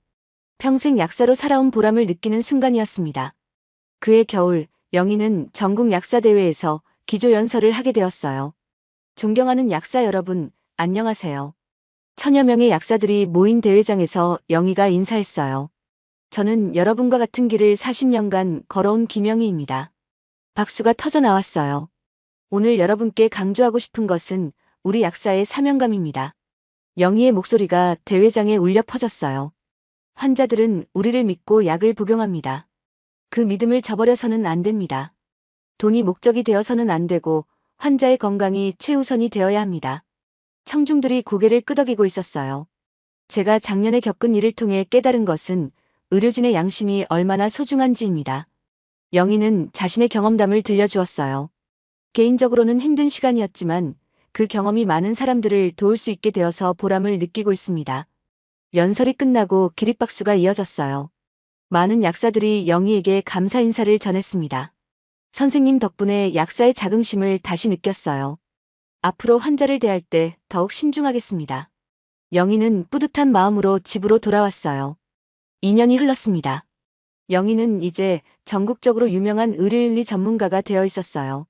평생 약사로 살아온 보람을 느끼는 순간이었습니다. 그해 겨울 영희는 전국 약사대회에서 기조연설을 하게 되었어요. 존경하는 약사 여러분, 안녕하세요. 천여 명의 약사들이 모인 대회장에서 영희가 인사했어요. 저는 여러분과 같은 길을 40년간 걸어온 김영희입니다. 박수가 터져 나왔어요. 오늘 여러분께 강조하고 싶은 것은 우리 약사의 사명감입니다. 영희의 목소리가 대회장에 울려 퍼졌어요. 환자들은 우리를 믿고 약을 복용합니다. 그 믿음을 저버려서는 안 됩니다. 돈이 목적이 되어서는 안 되고 환자의 건강이 최우선이 되어야 합니다. 청중들이 고개를 끄덕이고 있었어요. 제가 작년에 겪은 일을 통해 깨달은 것은 의료진의 양심이 얼마나 소중한지입니다. 영희는 자신의 경험담을 들려주었어요. 개인적으로는 힘든 시간이었지만 그 경험이 많은 사람들을 도울 수 있게 되어서 보람을 느끼고 있습니다. 연설이 끝나고 기립박수가 이어졌어요. 많은 약사들이 영희에게 감사 인사를 전했습니다. 선생님 덕분에 약사의 자긍심을 다시 느꼈어요. 앞으로 환자를 대할 때 더욱 신중하겠습니다. 영희는 뿌듯한 마음으로 집으로 돌아왔어요. 2년이 흘렀습니다. 영희는 이제 전국적으로 유명한 의료윤리 전문가가 되어 있었어요.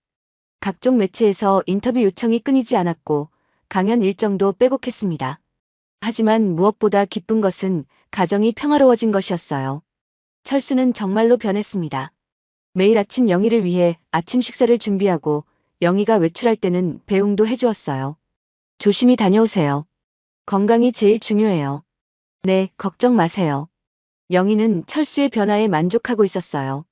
각종 매체에서 인터뷰 요청이 끊이지 않았고 강연 일정도 빼곡했습니다. 하지만 무엇보다 기쁜 것은 가정이 평화로워진 것이었어요. 철수는 정말로 변했습니다. 매일 아침 영희를 위해 아침 식사를 준비하고 영희가 외출할 때는 배웅도 해주었어요. 조심히 다녀오세요. 건강이 제일 중요해요. 네, 걱정 마세요. 영희는 철수의 변화에 만족하고 있었어요.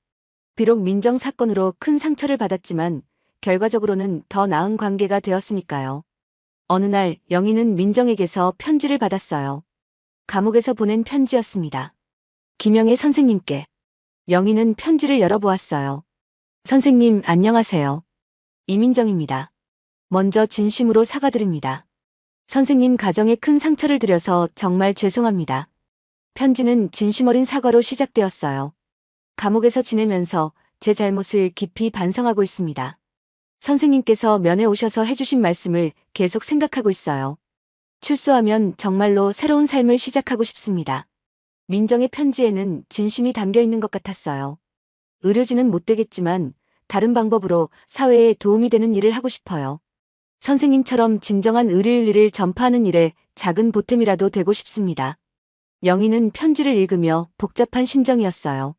비록 민정 사건으로 큰 상처를 받았지만 결과적으로는 더 나은 관계가 되었으니까요. 어느 날 영희는 민정에게서 편지를 받았어요. 감옥에서 보낸 편지였습니다. 김영애 선생님께. 영희는 편지를 열어보았어요. 선생님 안녕하세요. 이민정입니다. 먼저 진심으로 사과드립니다. 선생님 가정에 큰 상처를 드려서 정말 죄송합니다. 편지는 진심 어린 사과로 시작되었어요. 감옥에서 지내면서 제 잘못을 깊이 반성하고 있습니다. 선생님께서 면회 오셔서 해주신 말씀을 계속 생각하고 있어요. 출소하면 정말로 새로운 삶을 시작하고 싶습니다. 민정의 편지에는 진심이 담겨 있는 것 같았어요. 의료진은 못 되겠지만 다른 방법으로 사회에 도움이 되는 일을 하고 싶어요. 선생님처럼 진정한 의료윤리를 전파하는 일에 작은 보탬이라도 되고 싶습니다. 영희는 편지를 읽으며 복잡한 심정이었어요.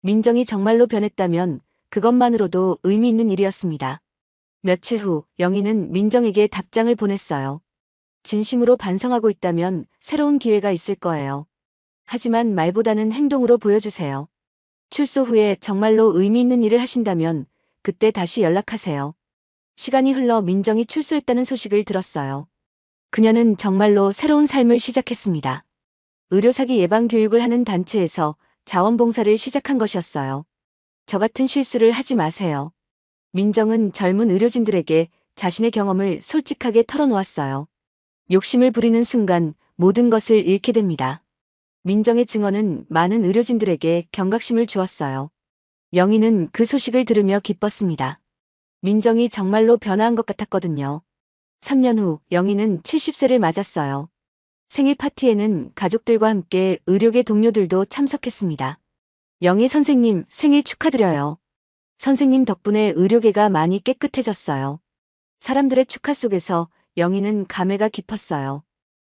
민정이 정말로 변했다면 그것만으로도 의미 있는 일이었습니다. 며칠 후 영희는 민정에게 답장을 보냈어요. 진심으로 반성하고 있다면 새로운 기회가 있을 거예요. 하지만 말보다는 행동으로 보여주세요. 출소 후에 정말로 의미 있는 일을 하신다면 그때 다시 연락하세요. 시간이 흘러 민정이 출소했다는 소식을 들었어요. 그녀는 정말로 새로운 삶을 시작했습니다. 의료사기 예방 교육을 하는 단체에서 자원봉사를 시작한 것이었어요. 저 같은 실수를 하지 마세요. 민정은 젊은 의료진들에게 자신의 경험을 솔직하게 털어놓았어요. 욕심을 부리는 순간 모든 것을 잃게 됩니다. 민정의 증언은 많은 의료진들에게 경각심을 주었어요. 영희는 그 소식을 들으며 기뻤습니다. 민정이 정말로 변화한 것 같았거든요. 3년 후 영희는 70세를 맞았어요. 생일 파티에는 가족들과 함께 의료계 동료들도 참석했습니다. 영희 선생님 생일 축하드려요. 선생님 덕분에 의료계가 많이 깨끗해졌어요. 사람들의 축하 속에서 영희는 감회가 깊었어요.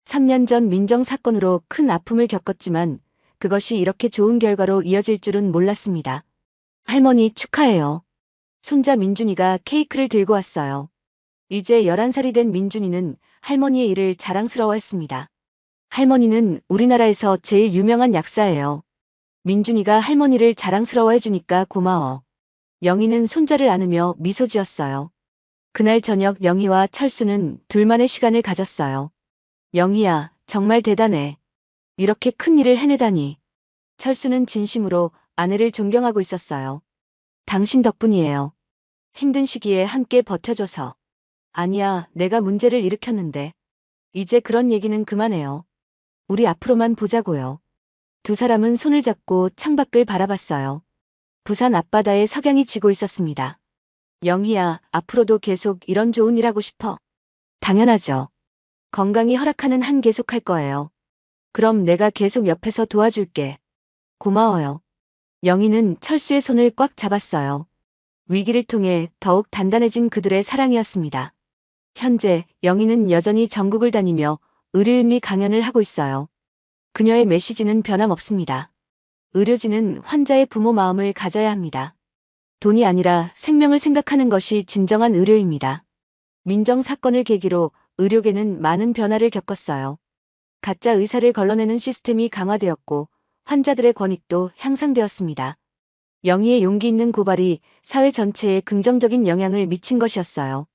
3년 전 민정 사건으로 큰 아픔을 겪었지만 그것이 이렇게 좋은 결과로 이어질 줄은 몰랐습니다. 할머니 축하해요. 손자 민준이가 케이크를 들고 왔어요. 이제 11살이 된 민준이는 할머니의 일을 자랑스러워했습니다. 할머니는 우리나라에서 제일 유명한 약사예요. 민준이가 할머니를 자랑스러워해주니까 고마워. 영희는 손자를 안으며 미소 지었어요. 그날 저녁 영희와 철수는 둘만의 시간을 가졌어요. 영희야, 정말 대단해. 이렇게 큰 일을 해내다니. 철수는 진심으로 아내를 존경하고 있었어요. 당신 덕분이에요. 힘든 시기에 함께 버텨줘서. 아니야, 내가 문제를 일으켰는데. 이제 그런 얘기는 그만해요. 우리 앞으로만 보자고요. 두 사람은 손을 잡고 창밖을 바라봤어요. 부산 앞바다에 석양이 지고 있었습니다. 영희야, 앞으로도 계속 이런 좋은 일 하고 싶어? 당연하죠. 건강이 허락하는 한 계속할 거예요. 그럼 내가 계속 옆에서 도와줄게. 고마워요. 영희는 철수의 손을 꽉 잡았어요. 위기를 통해 더욱 단단해진 그들의 사랑이었습니다. 현재 영희는 여전히 전국을 다니며 의료윤리 강연을 하고 있어요. 그녀의 메시지는 변함없습니다. 의료진은 환자의 부모 마음을 가져야 합니다. 돈이 아니라 생명을 생각하는 것이 진정한 의료입니다. 민정 사건을 계기로 의료계는 많은 변화를 겪었어요. 가짜 의사를 걸러내는 시스템이 강화되었고 환자들의 권익도 향상되었습니다. 영희의 용기 있는 고발이 사회 전체에 긍정적인 영향을 미친 것이었어요.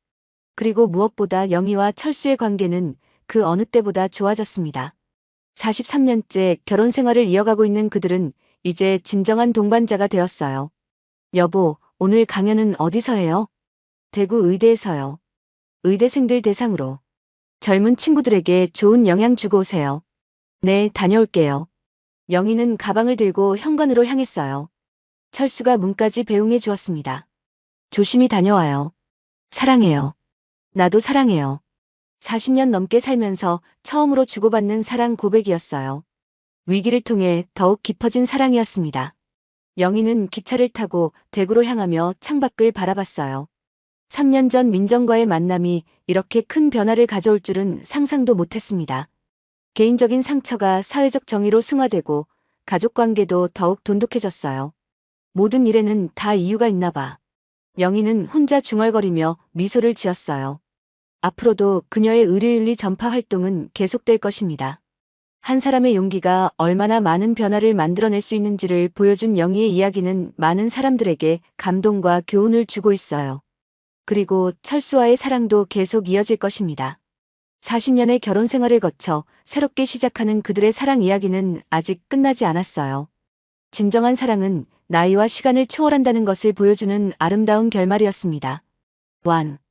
그리고 무엇보다 영희와 철수의 관계는 그 어느 때보다 좋아졌습니다. 43년째 결혼 생활을 이어가고 있는 그들은 이제 진정한 동반자가 되었어요. 여보, 오늘 강연은 어디서 해요? 대구 의대에서요. 의대생들 대상으로. 젊은 친구들에게 좋은 영향 주고 오세요. 네, 다녀올게요. 영희는 가방을 들고 현관으로 향했어요. 철수가 문까지 배웅해 주었습니다. 조심히 다녀와요. 사랑해요. 나도 사랑해요. 40년 넘게 살면서 처음으로 주고받는 사랑 고백이었어요. 위기를 통해 더욱 깊어진 사랑이었습니다. 영희는 기차를 타고 대구로 향하며 창밖을 바라봤어요. 3년 전 민정과의 만남이 이렇게 큰 변화를 가져올 줄은 상상도 못했습니다. 개인적인 상처가 사회적 정의로 승화되고 가족관계도 더욱 돈독해졌어요. 모든 일에는 다 이유가 있나 봐. 영희는 혼자 중얼거리며 미소를 지었어요. 앞으로도 그녀의 의료윤리 전파 활동은 계속될 것입니다. 한 사람의 용기가 얼마나 많은 변화를 만들어낼 수 있는지를 보여준 영희의 이야기는 많은 사람들에게 감동과 교훈을 주고 있어요. 그리고 철수와의 사랑도 계속 이어질 것입니다. 40년의 결혼 생활을 거쳐 새롭게 시작하는 그들의 사랑 이야기는 아직 끝나지 않았어요. 진정한 사랑은 나이와 시간을 초월한다는 것을 보여주는 아름다운 결말이었습니다. 완.